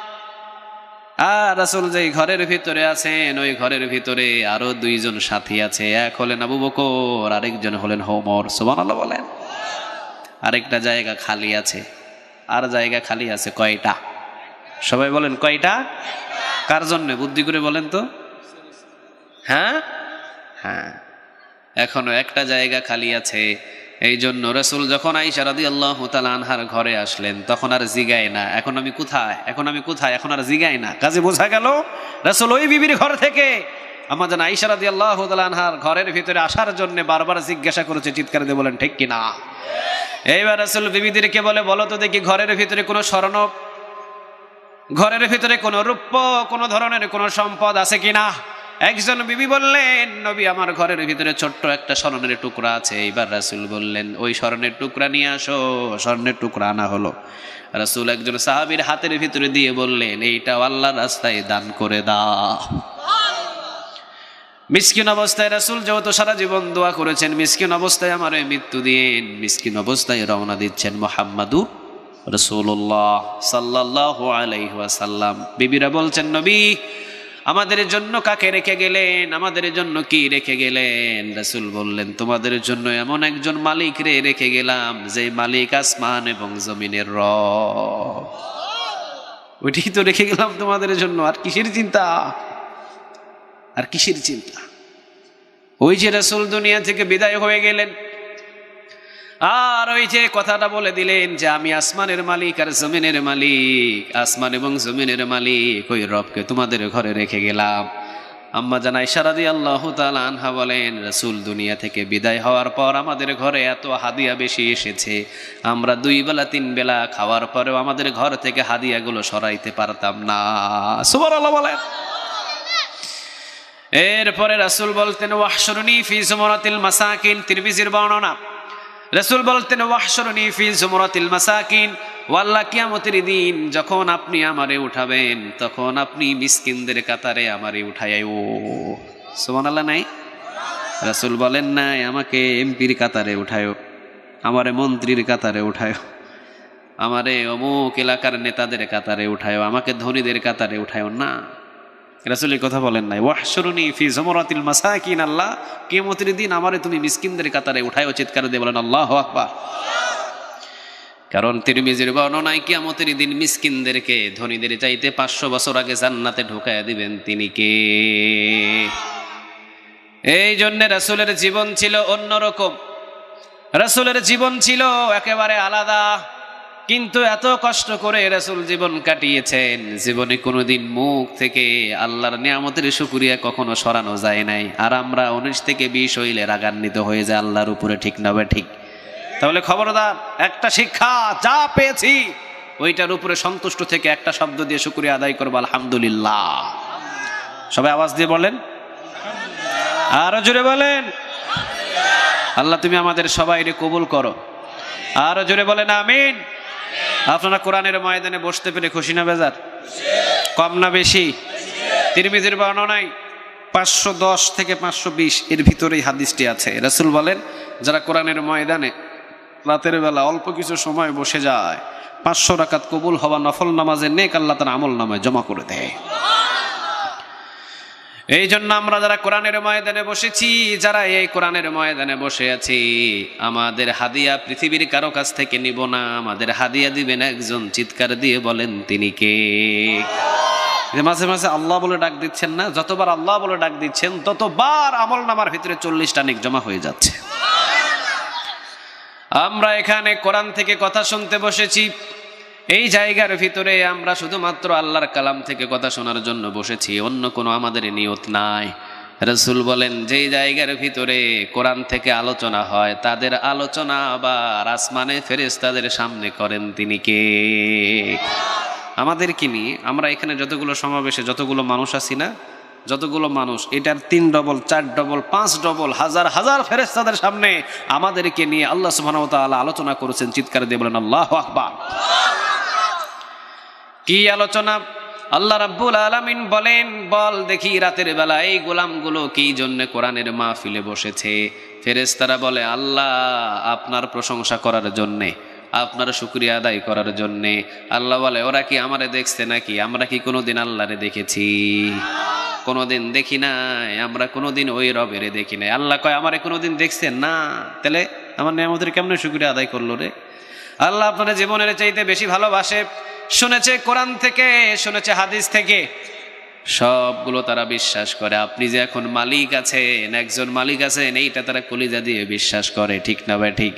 আর রাসূল যেই ঘরের ভিতরে আছেন ওই ঘরের ভিতরে আরো 2 জন সাথী আছে। এক হলেন আবু বকর, আরেকজন হলেন ওমর। সুবহানাল্লাহ বলেন। আরেকটা জায়গা খালি আছে। আর জায়গা খালি আছে কয়টা? সবাই বলেন কয়টা? কার জন্য? বুদ্ধি করে বলেন তো। হ্যাঁ হ্যাঁ, এখনো একটা জায়গা খালি আছে। এই জন্য রাসূল যখন আয়েশা রাদিয়াল্লাহু তাআলা আনহার ঘরে আসলেন তখন আর জিগায় না এখন আমি কোথায়, এখন আমি কোথায়, এখন আর জিগায় না। কাজে বোঝা গেল রাসূল ওই বিবির ঘর থেকে আম্মা জান আয়েশা রাদিয়াল্লাহু তাআলা আনহার ঘরের ভিতরে আসার জন্য বারবার জিজ্ঞাসা করেছে। চিৎকার দিয়ে বলেন ঠিক কিনা? এইবার রাসূল বিবিদেরকে বলে বলো তো দেখি ঘরের ভিতরে কোনো স্বর্ণ, ঘরের ভিতরে কোনো রূপ্য, কোনো ধরনের কোনো সম্পদ আছে কিনা? একজন বিবি বললেন নবী আমার ঘরের ভিতরে ছোট্ট একটা স্বর্ণের টুকরা আছে। এইবার রাসূল বললেন ওই স্বর্ণের টুকরা নিয়ে আসো। স্বর্ণের টুকরা আনা হলো। রাসূল একজন সাহাবীর হাতের ভিতরে দিয়ে বললেন এইটা আল্লাহর রাস্তায় দান করে দাও। মিসকিন অবস্থায় রাসূল যেহেতু সারা জীবন দোয়া করেছেন মিসকিন অবস্থায় আমার মৃত্যু দিন, মিসকিন অবস্থায় রওনা দিচ্ছেন মুহাম্মাদুর রাসূলুল্লাহ সাল্লাল্লাহু আলাইহি ওয়াসাল্লাম। বিবিরা বলছেন নবী আমাদের জন্য কাকে রেখে গেলেন, আমাদের জন্য কি রেখে গেলেন? রাসূল বললেন তোমাদের জন্য এমন একজন মালিক রেখে গেলাম যে মালিক আসমান এবং জমিনের রব। ওইটাই তো রেখে গেলাম তোমাদের জন্য। আর কিসের চিন্তা, আর কিসের চিন্তা? ওই যে রাসূল দুনিয়া থেকে বিদায় হয়ে গেলেন আর ওই যে কথাটা বলে দিলেন যে আমি আসমানের মালিক আর জমিনের মালিক, আসমান এবং জমিনের মালিক ওই রবকে তোমাদের ঘরে রেখে গেলাম। আম্মা জান আয়েশা রাদিয়াল্লাহু তাআলা আনহা বলেন রাসূল দুনিয়া থেকে বিদায় হওয়ার পর আমাদের ঘরে এত হাদিয়া বেশি এসেছে, আমরা 2 বেলা 3 বেলা খাওয়ার পরেও আমাদের ঘর থেকে হাদিয়াগুলো সরাইতে পারতাম না। সুবহানাল্লাহ বলেন। এরপরে রাসূল বলতেন ওয়াহশুরনি ফি জুমরাতিল মাসাকিন, তিরমিজির বর্ণনা। রাসূল বলতেন ওয়াহশুরনি ফি জুমরাতিল মাসাকিন, ও আল্লাহ কিয়ামতের দিন যখন আপনি আমারে উঠাবেন তখন আপনি মিসকিনদের কাতারে আমারে উঠাইও। সুবহানাল্লাহ নাই? রাসূল বলেন নাই আমাকে এমপির কাতারে উঠায়ো, আমারে মন্ত্রীর কাতারে উঠায়ো, আমারে অমুক এলাকার নেতাদের কাতারে উঠায়ো, আমাকে ধনীদের কাতারে উঠায়ো না। রাসূলের কথা বলেন নাই ওয়াহশুরনি ফি জুমরাতিল মাসাকিন, আল্লাহ কিয়ামতের দিন আমারে তুমি মিসকিনদের কাতারে উঠায়ো। চিৎকার দিয়ে বলেন আল্লাহু আকবার। কারণ তিরমিজির বর্ণনায় কিয়ামতের দিন মিসকিনদেরকে ধনীদের চাইতে 500 বছর আগে জান্নাতে ঢোকায়া দিবেন তিনি কে? এই জন্য রাসূলের জীবন ছিল অন্যরকম, রাসূলের জীবন ছিল একেবারে আলাদা। কিন্তু এত কষ্ট করে রাসূল জীবন কাটিয়েছেন, জীবনে কোনোদিন মুখ থেকে আল্লাহর নিয়ামতের শুকরিয়া কখনো সরানো যায় নাই। আর আমরা 19 থেকে 20 হইলে রাগান্বিত হয়ে যায় আল্লাহর উপরে, ঠিক না ভাই? ঠিক। তাহলে খবরদার, একটা শিক্ষা যা পেয়েছি ওইটার উপরে সন্তুষ্ট থেকে একটা শব্দ দিয়ে শুকরিয়া আদায় করবো আলহামদুলিল্লাহ। সবাই আওয়াজ দিয়ে বলেন আরো জোরে বলেন আল্লাহ তুমি আমাদের সবাইকে কবুল করো। আরো জোরে বলেন আমিন। আপনারা কোরআনের ময়দানে বসতে পেরে খুশি না বেজার? কম না বেশি? তিরমিজির বর্ণনায় 510 থেকে 520 এর ভিতরেই হাদিসটি আছে। রাসূল বলেন, যারা কোরআনের ময়দানে রাতের বেলা অল্প কিছু সময় বসে যায়, 500 রাকাত কবুল হওয়া নফল নামাজের নেক আল্লাহ তার আমল নামায় জমা করে দেয়। এই জন্য আমরা যারা কোরআনের ময়দানে বসেছি, যারা এই কোরআনের ময়দানে বসে আছি, আমাদের হাদিয়া পৃথিবীর কারো কাছ থেকে নিব না, আমাদের হাদিয়া দিবেন একজন। চিৎকার দিয়ে বলেন তিনি কে? মাঝে মাঝে আল্লাহ বলে ডাক দিচ্ছেন না? যতবার আল্লাহ বলে ডাক দিচ্ছেন ততবার আমল নামার ভিতরে 40টা নেক জমা হয়ে যাচ্ছে। আমরা এখানে কোরআন থেকে কথা শুনতে বসেছি। এই জায়গার ভিতরে আমরা শুধুমাত্র আল্লাহর কালাম থেকে কথা শোনার জন্য বসেছি, অন্য কোনো আমাদের নিয়ত নাই। রাসূল বলেন, যেই জায়গার ভিতরে কোরআন থেকে আলোচনা হয়, তাদের আলোচনা আবার আসমানে ফেরেশতাদের সামনে করেন তিনি কে? আমাদের কি নিয়ে আমরা এখানে যতগুলো সমাবেশে যতগুলো মানুষ আছি না, যতগুলো মানুষ, এটার 3 ডবল 4 ডবল 5 ডবল হাজার হাজার ফেরেশতাদের সামনে আমাদেরকে নিয়ে আল্লাহ সুবহানাহু ওয়া তাআলা আলোচনা করেছেন। চিৎকার দিয়ে বলেন আল্লাহু আকবার। কি আলোচনা? আল্লাহ রাব্বুল আলামিন বলেন, বল দেখি রাতের বেলা এই গোলামগুলো কি জন্য কোরআনের মাহফিলে বসেছে? ফেরেশতারা বলে, আল্লাহ আপনার প্রশংসা করার জন্যে, আপনার শুকরিয়া আদায় করার জন্যে। আল্লাহ বলে, ওরা কি আমারে দেখছে নাকি? আমরা কি কোনোদিন আল্লাহরে দেখেছি? কোনোদিন দেখি নাই। আমরা কোনোদিন ওই রবেরে দেখি নাই। আল্লাহ কয়, আমারে কোনোদিন দেখছেন না? তাহলে আমার নিয়ামতের কেমনে শুকরিয়া আদায় করলো রে? আল্লাহ আপনার জীবনের চাইতে বেশি ভালোবাসে। শুনেছে কোরআন থেকে, শুনেছে হাদিস থেকে, সবগুলো তারা বিশ্বাস করে। আপনি যে এখন মালিক আছেন, একজন মালিক আছেন, এইটা তারা কলিজা দিয়ে বিশ্বাস করে। ঠিক না ভাই? ঠিক।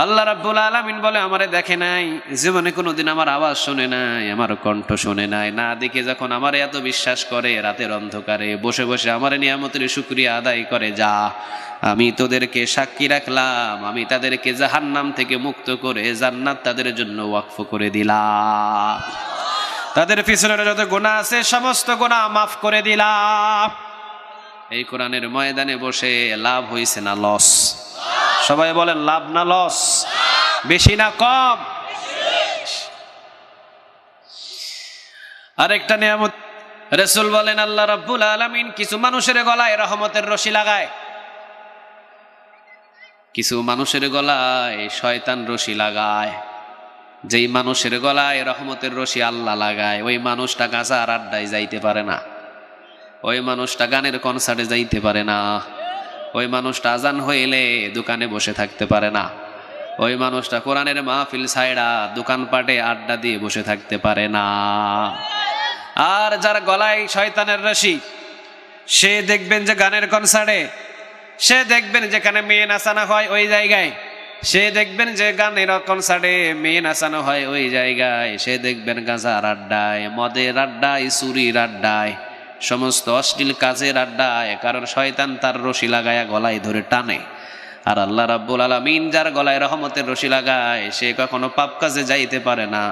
আল্লাহ রাব্বুল আলামিন বলে, আমারে দেখে নাই, জীবনে কোনোদিন আমার আওয়াজ শুনে নাই, আমার কণ্ঠ শুনে নাই, না দেখে যখন আমারে এত বিশ্বাস করে, রাতের অন্ধকারে বসে বসে আমারে নিয়ামতের শুকরিয়া আদায় করে, যা আমি তোদেরকে সাক্ষী রাখলাম, আমি তাদেরকে জাহান্নাম থেকে মুক্ত করে জান্নাত তাদের জন্য ওয়াকফ করে দিলাম। তাদের পিছনের যত গুনাহ আছে সমস্ত গুনাহ মাফ করে দিলাম। এই কোরআনের ময়দানে বসে লাভ হইছে না লস? সবাই বলেন, লাভ না লস? বেশি না কম? আরেকটা নিয়ামত রাসূল বলেন, আল্লাহ রাব্বুল আলামিন কিছু মানুষের গলায় রহমতের রশি লাগায়, কিছু মানুষের গলায় শয়তান রশি লাগায়। যেই মানুষের গলায় রহমতের রশি আল্লাহ লাগায়, ওই মানুষটা গাঁজার আড্ডায় যাইতে পারে না, ওই মানুষটা গানের কনসার্টে যাইতে পারে না, ওই মানুষটা আজান হইলে দোকানে বসে থাকতে পারে না, ওই মানুষটা কোরআনের মাহফিল ছাইড়া দোকানপাটে আড্ডা দিয়ে বসে থাকতে পারে না। আর যার গলায় শয়তানের রশি, সে দেখবেন যে গানের কনসার্টে, সে দেখবেন যেখানে মেয়ে নাচানো হয় ওই জায়গায়, সে দেখবেন যে গানের কনসার্টে মেয়ে নাচানো হয় ওই জায়গায়, সে দেখবেন গাঁজার আড্ডায়, মদের আড্ডায়, চুরির আড্ডায়, সমস্ত অশ্লীল কাজের আড্ডায়। কারণ শয়তান তার রশি লাগায়া গলায় ধরে টানে। আর আল্লাহ রাব্বুল আলামিন যার গলায় রহমতের রশি লাগায়, সে কখনো পাপ কাজে যাইতে পারে না।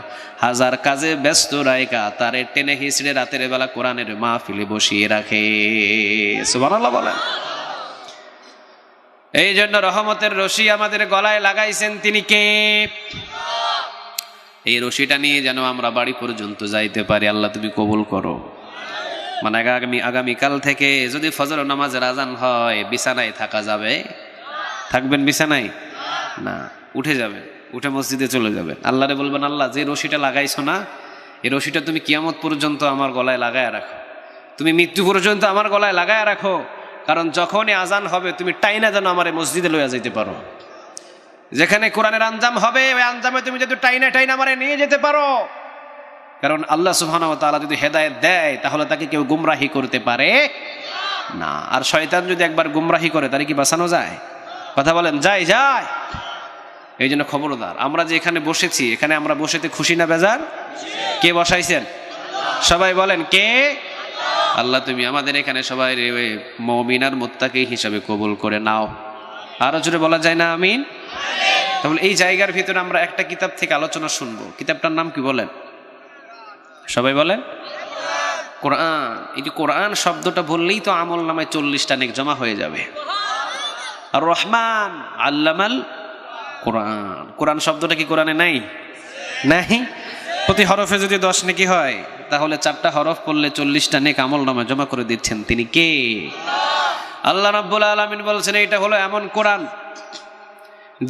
হাজার কাজে ব্যস্ত রাইকা তারে টেনে হিচড়ে রাতের বেলা কোরআনের মাহফিলে বসিয়ে রাখে। সুবহানাল্লাহ বলেন। এই জন্য রহমতের রশি আমাদের গলায় লাগাইছেন তিনি কে? এই রশিটা নিয়ে যেন আমরা বাড়ি পর্যন্ত যাইতে পারি। আল্লাহ তুমি কবুল করো। মানে আগামীকাল থেকে যদি ফজর নামাজের আজান হয়, বিছানায় থাকা যাবে? থাকবেন বিছানায়? না, উঠে যাবেন, উঠে মসজিদে চলে যাবেন। আল্লাহরে বলবেন, আল্লাহ যে রশিটা লাগাইছো না, এই রশিটা তুমি কিয়ামত পর্যন্ত আমার গলায় লাগায় রাখো, তুমি মৃত্যু পর্যন্ত আমার গলায় লাগায় রাখো। কারণ যখনই আজান হবে তুমি টাইনা যেন আমার মসজিদে লইয়া যাইতে পারো। যেখানে কোরআনের আঞ্জাম হবে ওই আঞ্জামে তুমি যদি টাইনা টাইনা আমারে নিয়ে যেতে পারো। কারণ আল্লাহ সুবহানাহু ওয়া তাআলা যদি হেদায়েত দেয় তাহলে তাকে কেউ গুমরাহি করতে পারে না। আর শয়তান যদি একবার গুমরাহি করে তাহলে কি বাঁচানো যায়? কথা বলেন, যায়? যায়। এই জন্য খবরদার, আমরা যে এখানে বসেছি, এখানে আমরা বসেতে খুশি না বেজার? কে বসাইছেন? সবাই বলেন কে? আল্লাহ তুমি আমাদের এখানে সবাই মুমিন আর মুত্তাকি হিসাবে কবুল করে নাও। আরো জোরে বলা যায় না আমিন? তাহলে এই জায়গার ভিতরে আমরা একটা কিতাব থেকে আলোচনা শুনবো। কিতাবটার নাম কি বলেন? সবাই বলেন। কোরআন, এই যে কোরআন শব্দটা বললেই তো আমল নামায় 40টা নেক জমা হয়ে যাবে। আর রহমান আল্লামাল কোরআন, কোরআন শব্দটা কি কোরআনে নাই? নাই। প্রতি হরফে যদি 10 নেকি হয়, তাহলে 4টা হরফ পড়লে 40টা নেক আমল নামায় জমা করে দিচ্ছেন তিনি কে? আল্লাহ রাব্বুল আলামিন বলছেন এটা হলো এমন কোরআন,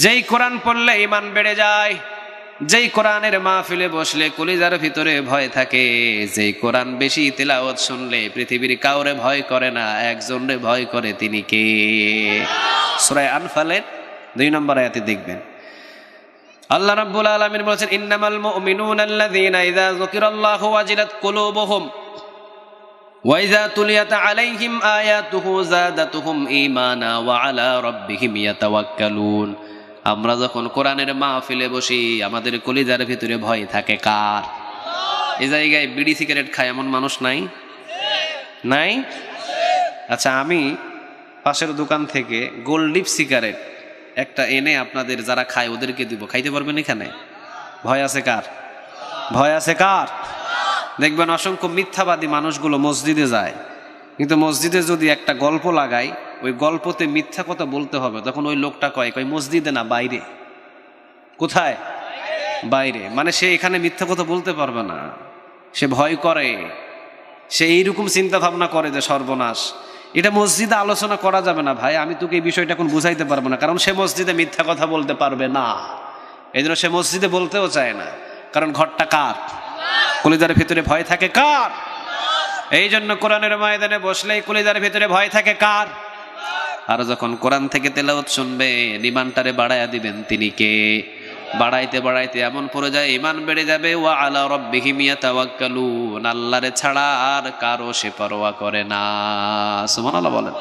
যেই কোরআন পড়লে ঈমান বেড়ে যায়, যেই কোরআনের মাহফিলে বসলে কলিজার ভিতরে ভয় থাকে, যেই কোরআন বেশি তেলাওয়াত শুনলে পৃথিবীর কাউরে ভয় করে না, একজনরে ভয় করে, তিনি কে? সূরা আনফালের 2 নম্বর আয়াতে দেখবেন আল্লাহ রাব্বুল আলামিন বলেছেন ইন্নামাল মুমিনুনা আল্লাযীনা ইযা যুকিরাল্লাহু ওয়াজিলাত কুলুবুহুম ওয়া ইযা তুলিয়াত আলাইহিম আয়াতুহু যাদাতুহুম ঈমানা ওয়া আলা রাব্বিহিম ইয়াতাওয়াক্কালুন। আমরা যখন কোরআনের মাহফিলে বসি আমাদের কলিজার ভিতরে ভয় থাকে কার? এই জায়গায় বিড়ি সিগারেট খায় এমন মানুষ নাই? নাই? আচ্ছা, আমি পাশের দোকান থেকে গোল্ড লিপ সিগারেট একটা এনে আপনাদের যারা খায় ওদেরকে দিব, খাইতে পারবেন এখানে? ভয় আছে কার? ভয় আছে কার? দেখবেন অসংখ্য মিথ্যাবাদী মানুষগুলো মসজিদে যায়, কিন্তু মসজিদে যদি একটা গল্প লাগাই, ওই গল্পতে মিথ্যা কথা বলতে হবে, তখন ওই লোকটা কয় মসজিদে না, বাইরে। কোথায়? বাইরে। মানে সে এখানে মিথ্যা কথা বলতে পারবে না, সে ভয় করে, সে এইরকম চিন্তা ভাবনা করে যে সর্বনাশ, এটা মসজিদে আলোচনা করা যাবে না ভাই, আমি তোকে এই বিষয়টা এখন বুঝাইতে পারবো না, কারণ সে মসজিদে মিথ্যা কথা বলতে পারবে না, এই জন্য সে মসজিদে বলতেও চায় না, কারণ ঘরটা কার? কলিজার ভিতরে ভয় থাকে কার? এই জন্য কোরআনের ময়দানে বসলেই কলিজার ভিতরে ভয় থাকে কার? আর যখন কোরআন থেকে তেলাওয়াত শুনবে ঈমানটারে বাড়ায়া দিবেন, তিনি কে? বাড়াইতে বাড়াইতে এমন পর্যায়ে ঈমান বেড়ে যাবে ওয়া আলা রাব্বিহিম ইয়াতাওয়াক্কালুন, আল্লাহরে ছাড়া আর কারো সে পরোয়া করে না। সুবহানাল্লাহ বলেন।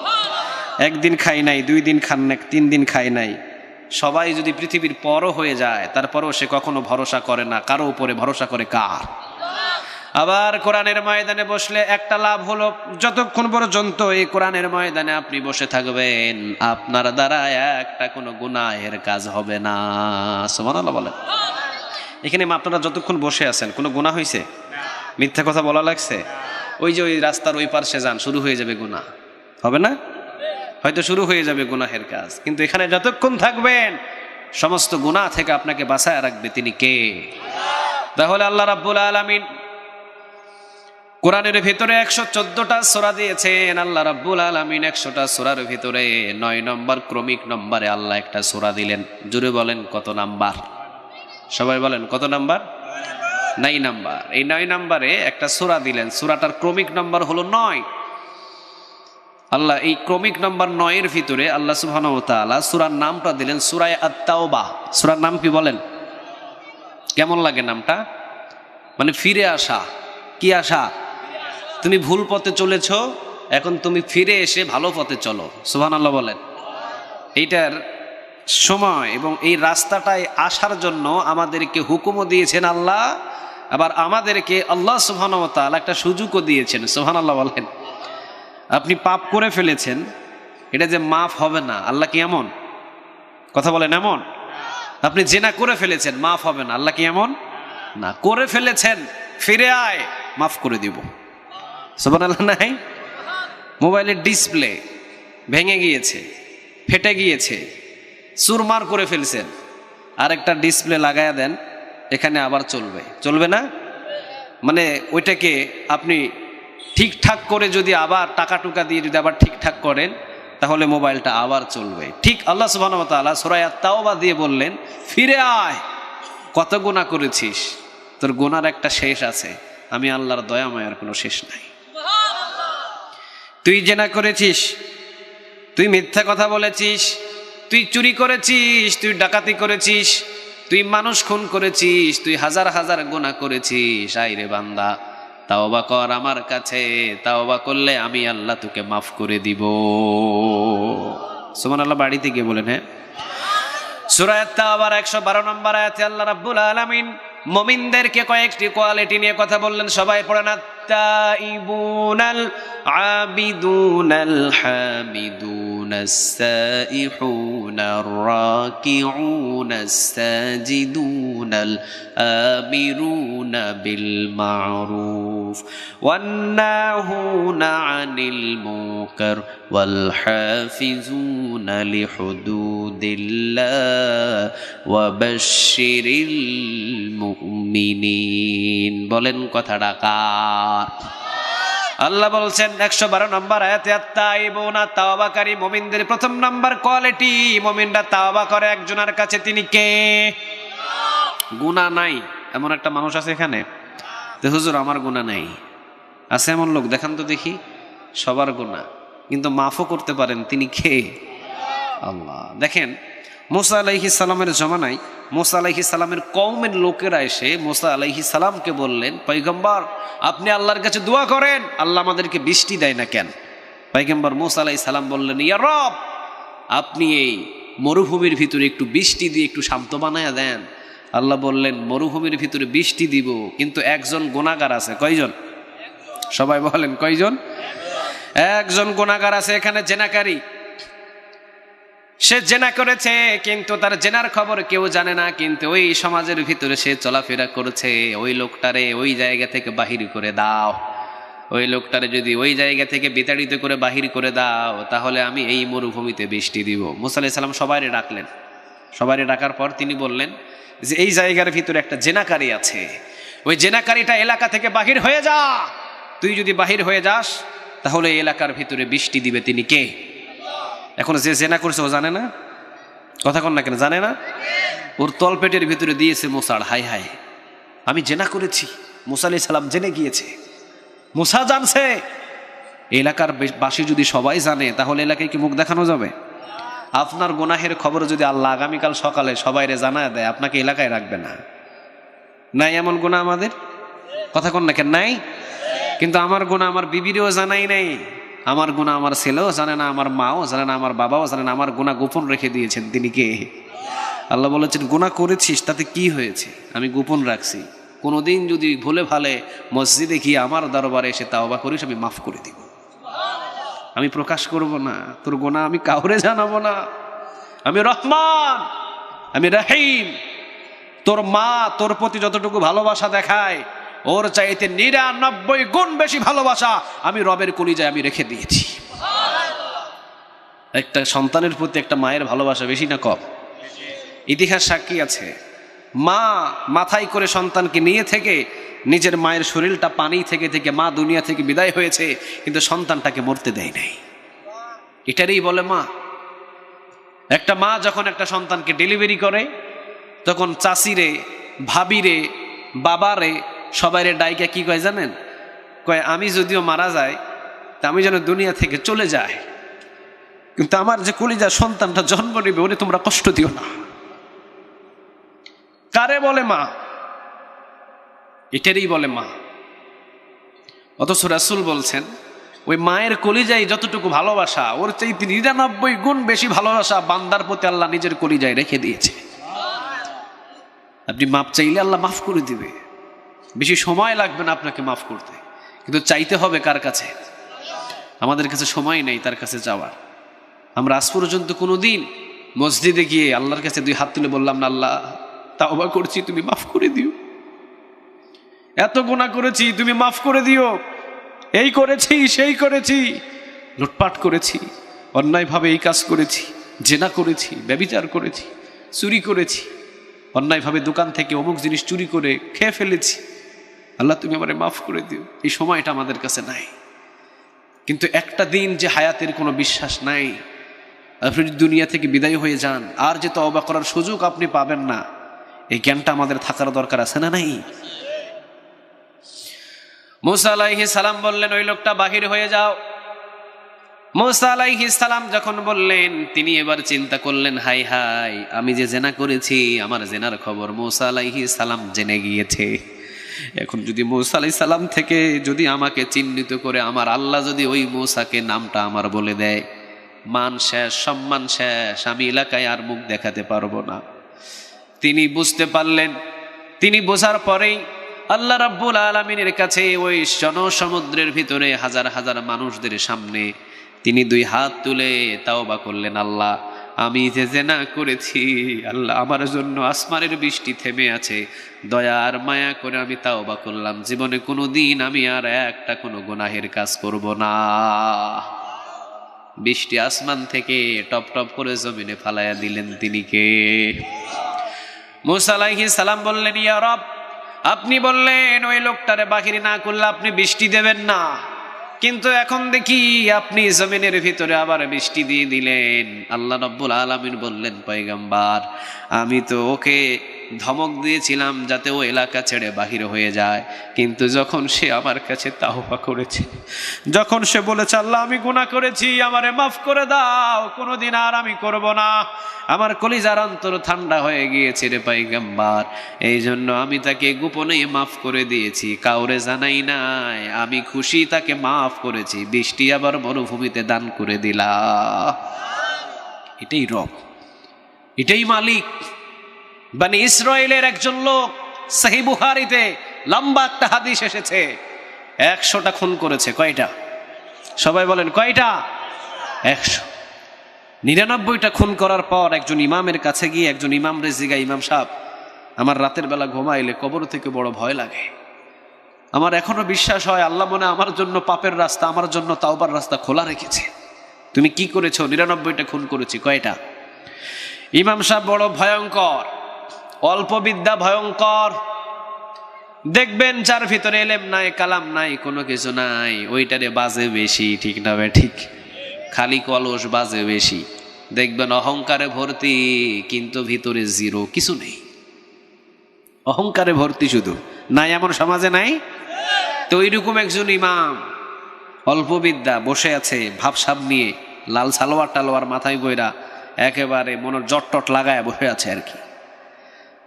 একদিন খাই নাই, 2 দিন খান নাই, 3 দিন খাই নাই, সবাই যদি পৃথিবীর পরও হয়ে যায় তারপরও সে কখনো ভরসা করে না, কারো উপরে ভরসা করে কার? আবার কোরআনের ময়দানে বসলে একটা লাভ হলো, যতক্ষণ পর্যন্ত এই কোরআনের ময়দানে আপনি বসে থাকবেন আপনার দ্বারা একটা কোনো গুনাহের কাজ হবে না। সুবহানাল্লাহ বলেন। এখানে আপনারা যতক্ষণ বসে আছেন কোনো গুনাহ হয়েছে? মিথ্যা কথা বলা লাগছে? ওই যে ওই রাস্তার ওই পাশে যান, শুরু হয়ে যাবে গুনাহ, হবে না? হয়তো শুরু হয়ে যাবে গুনাহের কাজ, কিন্তু এখানে যতক্ষণ থাকবেন সমস্ত গুনাহ থেকে আপনাকে বাঁচায় রাখবে তিনি কে? তাহলে আল্লাহ রাব্বুল আলামিন কোরআনের ভিতরে 114টা সূরা দিয়েছেন। আল্লাহ রাব্বুল আলামিন 100টা সূরার ভিতরে 9 নম্বর ক্রমিক নম্বরে আল্লাহ একটা সূরা দিলেন। জোরে বলেন কত নাম্বার? সবাই বলেন কত নাম্বার? 9 নাম্বার। এই 9 নম্বরে একটা সূরা দিলেন, সূরাটার ক্রমিক নম্বর হলো 9। আল্লাহ এই ক্রমিক নম্বর 9 এর ভিতরে আল্লাহ সুবহানাহু ওয়া তাআলা সূরার নামটা দিলেন সূরা আত-তাওবা। সূরার নাম কি বলেন? কেমন লাগে নামটা? মানে ফিরে আসা। কি আসা? তুমি ভুল পথে চলেছো, এখন তুমি ফিরে এসে ভালো পথে চলো। সুবহানাল্লাহ বলেন। এইটার সময় এবং এই রাস্তাটায় আসার জন্য আমাদেরকে হুকুমও দিয়েছেন আল্লাহ, আবার আমাদেরকে আল্লাহ সুবহানাহু ওয়া তাআলা একটা সুযোগও দিয়েছেন। সুবহানাল্লাহ বলেন। আপনি পাপ করে ফেলেছেন, এটা যে মাফ হবে না, আল্লাহ কি এমন? কথা বলেন এমন? আপনি জিনা করে ফেলেছেন, মাফ হবে না, আল্লাহ কি এমন না? করে ফেলেছেন, ফিরে আয়, মাফ করে দিব। সুবহানাল্লাহ নাই? মোবাইলের ডিসপ্লে ভেঙে গিয়েছে, ফেটে গিয়েছে, চুরমার করে ফেলছেন, আরেকটা ডিসপ্লে লাগায়া দেন, এখানে আবার চলবে, চলবে না? মানে ওইটাকে আপনি ঠিকঠাক করে যদি আবার টাকা টুকা দিয়ে যদি আবার ঠিকঠাক করেন, তাহলে মোবাইলটা আবার চলবে। ঠিক আল্লাহ সুবহানাহু ওয়া তাআলা সূরা আত-তাওবা দিয়ে বললেন, ফিরে আয়, কত গুনাহ করেছিস, তোর গুনার একটা শেষ আছে, আমি আল্লাহর দয়া মায়ার কোনো শেষ নাই। তুই জিনা করেছিস, তুই মিথ্যা কথা বলেছিস, তুই চুরি করেছিস, তুই ডাকাতি করেছিস, তুই মানুষ খুন করেছিস, তুই হাজার হাজার গুনাহ করেছিস, আইরে বান্দা তাওবা কর আমার কাছে, তাওবা করলে আমি আল্লাহ তোকে মাফ করে দিব। সুবহানাল্লাহ বাড়িতে গিয়ে বলেন। হ্যাঁ, সূরা আত-তাওবার 112 নম্বর আয়াতে আল্লাহ রাব্বুল আলামিন মুমিনদেরকে কয়েকটি কোয়ালিটি নিয়ে কথা বললেন। সবাই পড়েন, আত-তাইবুনাল আবিদুনাল হামিদুনাস সাইহুনার রাকিউনাস সাজিদুনাল আমিরুনা বিল মারুফ بالمعروف والناهون عن المنكر والحافظون لحدود الله وبشر المؤمنين বলেন কথাটা কার? আল্লাহ বলছেন 112 নম্বর আয়াতে আত-তাইবুনা তাওবাকারী মুমিনদের প্রথম নাম্বার কোয়ালিটি, মুমিনরা তাওবা করে একজনের কাছে, তিনি কে? গুনাহ নাই এমন একটা মানুষ আছে এখানে যে হুজুর আমার গুনাহ নাই? আছে এমন লোক? দেখান তো দেখি। সবার গুনাহ কিন্তু মাফও করতে পারেন, তিনি কে? আল্লাহ। দেখেন মুসা আলাইহিস সালামের জমানায় মুসা আলাইহিস সালামের কওমের লোকেরা এসে মুসা আলাইহিস সালামকে বললেন, পয়গম্বর আপনি আল্লাহর কাছে দোয়া করেন, আল্লাহ আমাদেরকে বৃষ্টি দেয় না কেন? পয়গম্বর মুসা আলাইহিস সালাম বললেন, ইয়া রব, আপনি এই মরুভূমির ভিতরে একটু বৃষ্টি দিয়ে একটু শান্ত বানায়া দেন। আল্লাহ বললেন, মরুভূমির ভিতরে বৃষ্টি দিব, কিন্তু একজন গুনাহগার আছে। কয়জন? সবাই বলেন কয়জন? একজন গুনাহগার আছে এখানে, জেনাকারী। সে জেনা করেছে কিন্তু তার জেনার খবর কেউ জানে না, কিন্তু ওই সমাজের ভিতরে সে চলাফেরা করেছে। ওই লোকটারে ওই জায়গা থেকে বাহির করে দাও, ওই লোকটারে যদি ওই জায়গা থেকে বিতাড়িত করে বাহির করে দাও, তাহলে আমি এই মরুভূমিতে বৃষ্টি দিব। মুসা আলাইহিস সালাম সবাইরে ডাকলেন। সবাইরে ডাকার পর তিনি বললেন যে এই জায়গার ভিতরে একটা জেনাকারী আছে, ওই জেনাকারীটা এলাকা থেকে বাহির হয়ে যা। তুই যদি বাহির হয়ে যাস তাহলে এই এলাকার ভিতরে বৃষ্টি দিবে। তিনি কে? এখন যে জেনা করছে ও জানে না? কথা কন না কেন? জানে না? ওর তলপেটের ভিতরে দিয়েছে মোসাড়। হাই হাই, আমি জেনা করেছি। মুসা আলাইহিস সালাম জেনে গিয়েছে, মুসা জানছে। এলাকার বাসী যদি সবাই জানে তাহলে এলাকায় কি মুখ দেখানো যাবে? আপনার গুনাহের খবর যদি আল্লাহ আগামীকাল সকালে সবাইরে জানায় দেয়, আপনাকে এলাকায় রাখবে না। নাই এমন গুনাহ আমাদের? কথা কন না কেন? নাই। কিন্তু আমার গুনাহ আমার বিবিরেও জানাই নাই, আমার গুনাহ আমার ছেলেও জানে না, আমার মাও জানে না, আমার বাবাও জানে না। আমার গুনাহ গোপন রেখে দিয়েছেন। তিনি কে? আল্লাহ বলেছেন, গুনাহ করেছিস তাতে কি হয়েছে? আমি গোপন রাখছি। কোনোদিন যদি ভুলে ভালে মসজিদে গিয়ে আমার দরবারে এসে তাওবা করিস, আমি মাফ করে দিব। আমি প্রকাশ করব না তোর গুনাহ, আমি কাউরে জানাবো না। আমি রহমান, আমি রহিম। তোর মা তোর প্রতি যতটুকু ভালোবাসা দেখায়, ওর চাইতে 99 গুণ বেশি ভালোবাসা আমি রবের কলিজায় আমি রেখে দিয়েছি। একটা সন্তানের প্রতি একটা মায়ের ভালোবাসা বেশি না কম? ইতিহাস সাক্ষী আছে, মা মাথায় করে সন্তানকে নিয়ে থেকে নিজের মায়ের শরীরটা পানি থেকে থেকে মা দুনিয়া থেকে বিদায় হয়েছে, কিন্তু সন্তানটাকে মরতে দেয় নাই। এটারই বলে মা। একটা মা যখন একটা সন্তানকে ডেলিভারি করে, তখন চাচিরে, ভাবিরে, বাবারে, সবাইরে ডাইকা কি কয় জানেন? কয় আমি যদিও মারা যাই, তা আমি যেন দুনিয়া থেকে চলে যায়, কিন্তু আমার যে কলিজা সন্তানটা জন্ম নেবে ওরে তোমরা কষ্ট দিও না। কারে বলে মা? এটারই বলে মা। অথচ রাসূল বলছেন, ওই মায়ের কলিজায় যতটুকু ভালোবাসা, ওর চাইতে 99 গুণ বেশি ভালোবাসা বান্দার প্রতি আল্লাহ নিজের কলিজায় রেখে দিয়েছে। আপনি মাফ চাইলে আল্লাহ মাফ করে দিবে, বেশি সময় লাগবে না আপনাকে মাফ করতে, কিন্তু চাইতে হবে কার কাছে? আমাদের কাছে সময় নেই তার কাছে যাওয়ার। আমরা আজ পর্যন্ত কোনোদিন মসজিদে গিয়ে আল্লাহর কাছে 2 হাত তুলে বললাম না, আল্লাহ তাওবা করছি, তুমি মাফ করে দিও, এত গুনাহ করেছি, তুমি মাফ করে দিও, এই করেছি সেই করেছি, লুটপাট করেছি, অন্যায়ভাবে এই কাজ করেছি, জেনা করেছি, ব্যভিচার করেছি, চুরি করেছি, অন্যায়ভাবে দোকান থেকে অমুক জিনিস চুরি করে খেয়ে ফেলেছি, আল্লাহ তুমি আমারে মাফ করে দিও। এই সময়টা আমাদের কাছে নাই। কিন্তু একটা দিন যে হায়াতের কোনো বিশ্বাস নাই, আপনি দুনিয়া থেকে বিদায় হয়ে যান, আর যে তওবা করার সুযোগ আপনি পাবেন না, এই জ্ঞানটা আমাদের থাকার দরকার আছে না নাই? মুসা আলাইহিস সালাম বললেন, ওই লোকটা বাহির হয়ে যাও। মুসা আলাইহিস সালাম যখন বললেন, তিনি এবার চিন্তা করলেন, হাই হাই, আমি যে জেনা করেছি, আমার জেনার খবর মুসা আলাইহিস সালাম জেনে গিয়েছে। এখন যদি মুসা আলাইহিস সালাম থেকে যদি আমাকে চিহ্নিত করে আমার আল্লাহ যদি ওই মুসাকে নামটা আমার বলে দেয়, মান শেষ, সম্মান শেষ, আমি এলাকায় আর মুখ দেখাতে পারবো না। তিনি বুঝতে পারলেন। তিনি বোঝার পরেই আল্লাহ রাব্বুল আলামিনের কাছে ওই জনসমুদ্রের ভিতরে হাজার হাজার মানুষদের সামনে তিনি 2 হাত তুলে তাওবা করলেন, আল্লাহ আমি যে জেনা করেছি, আল্লাহ আমার জন্য আসমানের বৃষ্টি থেমে আছে, দয়া আর মায়া করে আমি তাওবা করলাম, জীবনে কোনো দিন আমি আর একটা কোনো গুনাহের কাজ করব না। বৃষ্টি আসমান থেকে টপ টপ করে জমিনে ফালাইয়া দিলেন। তিনি কে? মূসা আলাইহিস সালাম বললেন, ইয়া রব, আপনি বললেন ওই লোকটারে বাহির না করলে আপনি বৃষ্টি দেবেন না, কিন্তু এখন দেখি আপনি জমিনের ভিতরে আবার বৃষ্টি দিয়ে দিলেন। আল্লাহ রাব্বুল আলামিন বললেন, পয়গম্বর, আমি তো ওকে ধমক দিয়েছিলাম যাতে ও এলাকা ছেড়ে বাহির হয়ে যায়, কিন্তু যখন সে আমার কাছে তাওবা করেছে, যখন সে বলেছে আল্লাহ আমি গুনাহ করেছি, আমারে মাফ করে দাও, কোনোদিন আর আমি করব না, আমার কলিজার অন্তর ঠান্ডা হয়ে গিয়েছে রে পয়গম্বর। এই জন্য আমি তাকে গোপনে মাফ করে দিয়েছি, কাউরে জানাই নাই, আমি খুশি তাকে মাফ করেছি, বৃষ্টি আবার মরুভূমিতে দান করে দিলাম। এটাই রব, এটাই মালিক। বনি ইসরাইলের একজন লোক, সহিহ বুখারীতে লম্বা একটা হাদিস এসেছে, 100টা খুন করেছে। কয়টা? সবাই বলেন কয়টা? 100। 99টা খুন করার পর একজন ইমামের কাছে গিয়ে একজন ইমাম রে জিগায়, ইমাম সাহেব, আমার রাতের বেলা ঘুমাইলে কবর থেকে বড় ভয় লাগে, আমার এখনো বিশ্বাস হয় আল্লাহ মনে আমার জন্য পাপের রাস্তা, আমার জন্য তাওবার রাস্তা খোলা রেখেছে। তুমি কি করেছো? 99টা খুন করেছি। কয়টা? ইমাম সাহেব বড় ভয়ঙ্কর, অল্প বিদ্যা ভয়ঙ্কর, দেখবেন যার ভিতরে এলেম নাই, কালাম নাই, কোনো কিছু নাই, ওইটারে বাজে বেশি। ঠিক না বে ঠিক? খালি কলস বাজে বেশি। দেখবেন অহংকারে ভর্তি, কিন্তু ভিতরে জিরো, কিছু নেই, অহংকারে ভর্তি শুধু। নাই এমন সমাজে নাই? তো ওইরকম একজন ইমাম, অল্প বিদ্যা, বসে আছে ভাবসাব নিয়ে, লাল সালোয়ার টালোয়ার মাথায় বইরা, একেবারে মনের জটটট লাগায় বসে আছে আর কি।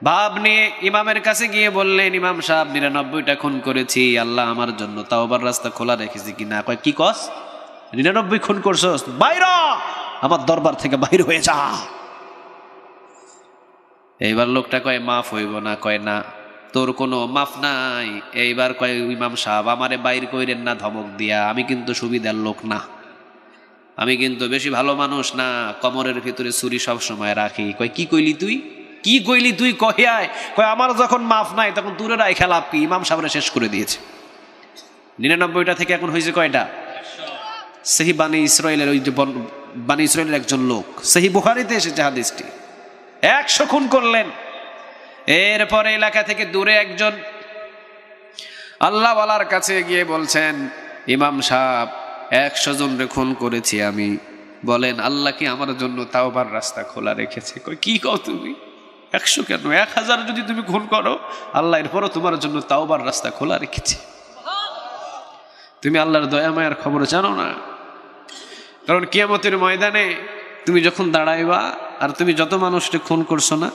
ভাব নিয়ে ইমামের কাছে গিয়ে বললেন, ইমাম সাহেব 99টা খুন করেছি, আল্লাহ আমার জন্য তাওবার রাস্তা খোলা রেখেছি কিনা। কয় কি কস? 99 খুন করছস? বাইর, আমার দরবার থেকে বাইর হয়ে যা। এইবার লোকটা কয় মাফ হইব না। কয় না, তোর কোনো মাফ নাই। এইবার কয় ইমাম সাহেব আমারে বাইর কইরেন না ধমক দিয়া, আমি কিন্তু সুবিধার লোক না, আমি কিন্তু বেশি ভালো মানুষ না, কমরের ভিতরে ছুরি সব সময় রাখি। কয় কি কইলি তুই? কি কইলি তুই? কহিয়ায় কয় আমার যখন মাফ নাই তখন দূরে রাই খেলাপ কি? ইমাম সাহেবরা শেষ করে দিয়েছে। 99টা থেকে এখন হয়েছে কয়টা? সহিহ বানি ইসরাইলের, ওই যে বানি ইসরাইলের একজন লোক, সহিহ বুখারীতে এসেছে হাদিসটি, 100 খুন করলেন। এরপরে এলাকা থেকে দূরে একজন আল্লাহওয়ালার কাছে গিয়ে বলছেন, ইমাম সাহেব 100 জনরে খুন করেছি আমি, বলেন আল্লাহ কি আমার জন্য তাওবার রাস্তা খোলা রেখেছে? কই কি কও তুমি? 100 কেন, 1000 যদি তুমি খুন করো, আল্লাহ এরপরও তোমার জন্য তাওবার রাস্তা খোলা রেখেছে। তুমি আল্লাহর দয়া মায়ার খবর জানো না? কারণ কিয়ামতের ময়দানে তুমি যখন দাঁড়াইবা, আর তুমি যত মানুষকে খুন করছো না,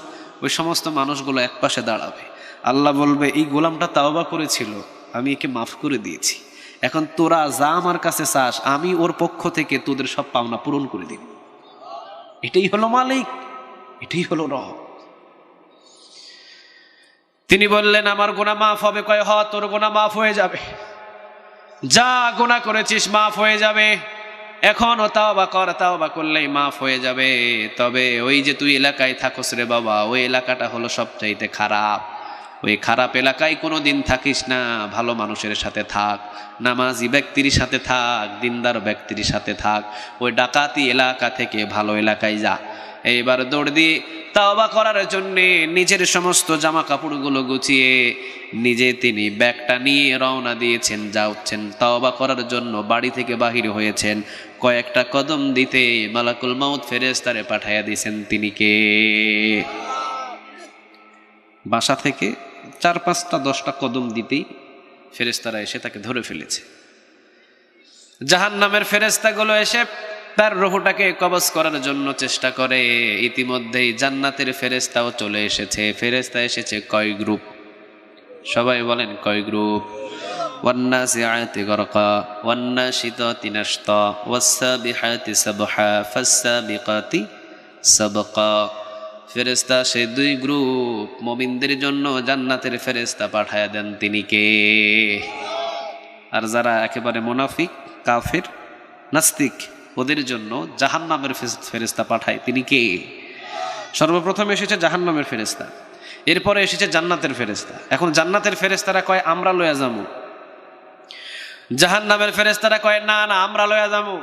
ওই সমস্ত মানুষগুলো এক পাশে দাঁড়াবে। আল্লাহ বলবে, এই গোলামটা তাওবা করেছিল, আমি একে মাফ করে দিয়েছি, এখন তোরা যা আমার কাছে চাস, আমি ওর পক্ষ থেকে তোদের সব পাওনা পূরণ করে দিব। এটাই হলো মালিক, এটাই হলো রব। তিনি বললেন, আমার গুনাহ মাফ হবে? কয় হ, তোর গুনাহ মাফ হয়ে যাবে, যা গুনাহ করেছিস মাফ হয়ে যাবে, এখনো তাওবা কর, তাওবা করলেই মাফ হয়ে যাবে। তবে ওই যে তুই এলাকায় থাকস রে বাবা, ওই এলাকাটা হলো সবচাইতে খারাপ, ওই খারাপ এলাকায় কোনো দিন থাকিস না, ভালো মানুষের সাথে থাক, নামাজি ব্যক্তির সাথে থাক, দিনদার ব্যক্তির সাথে থাক, ওই ডাকাতি এলাকা থেকে ভালো এলাকায় যা। এইবার দৌড় দিয়ে তাওবা করার জন্যে নিজের সমস্ত জামা কাপড়গুলো গুছিয়ে নিজে তিনি ব্যাগটা নিয়ে রওনা দিয়েছেন, যাচ্ছেন তাওবা করার জন্য। বাড়ি থেকে বাহির হয়েছেন, কয়েকটা কদম দিতে মালাকুল মাউত ফেরেশতারে পাঠাইয়া দিয়েছেন। তিনি কে? বাসা থেকে 4-5টা 10টা কদম দিতেই ফেরেশতারা এসে তাকে ধরে ফেলেছে। জাহান্নামের ফেরেশতাগুলো এসে তার রূহটাকে কবজ করার জন্য চেষ্টা করে। ইতিমধ্যেই জান্নাতের ফেরেশতাও চলে এসেছে। ফেরেশতা এসেছে কয় গ্রুপ? সবাই বলেন কয় গ্রুপ? ওয়ান্নাসিআতি গরকা, ওয়ান্নাশিতাতি নাশতা, ওয়াসসাবিহাতি সাবহা, ফাসসাবিকাতি সাবকা। ফেরেশতা সেই 2 গ্রুপ, মুমিনদের জন্য জান্নাতের ফেরেশতা পাঠায়া দেন। তিনি কে? আর যারা একেবারে মুনাফিক, কাফির, নাস্তিক, ওদের জন্য জাহান্নামের ফেরেশতা পাঠায়। তিনি কে? সর্বপ্রথম এসেছে জাহান্নামের ফেরেশতা, এরপরে এসেছে জান্নাতের ফেরেশতা। এখন জান্নাতের ফেরেশতারা কয় আমরা লয়া যামু, জাহান্নামের ফেরেশতারা কয় না না আমরা লয়া যামু।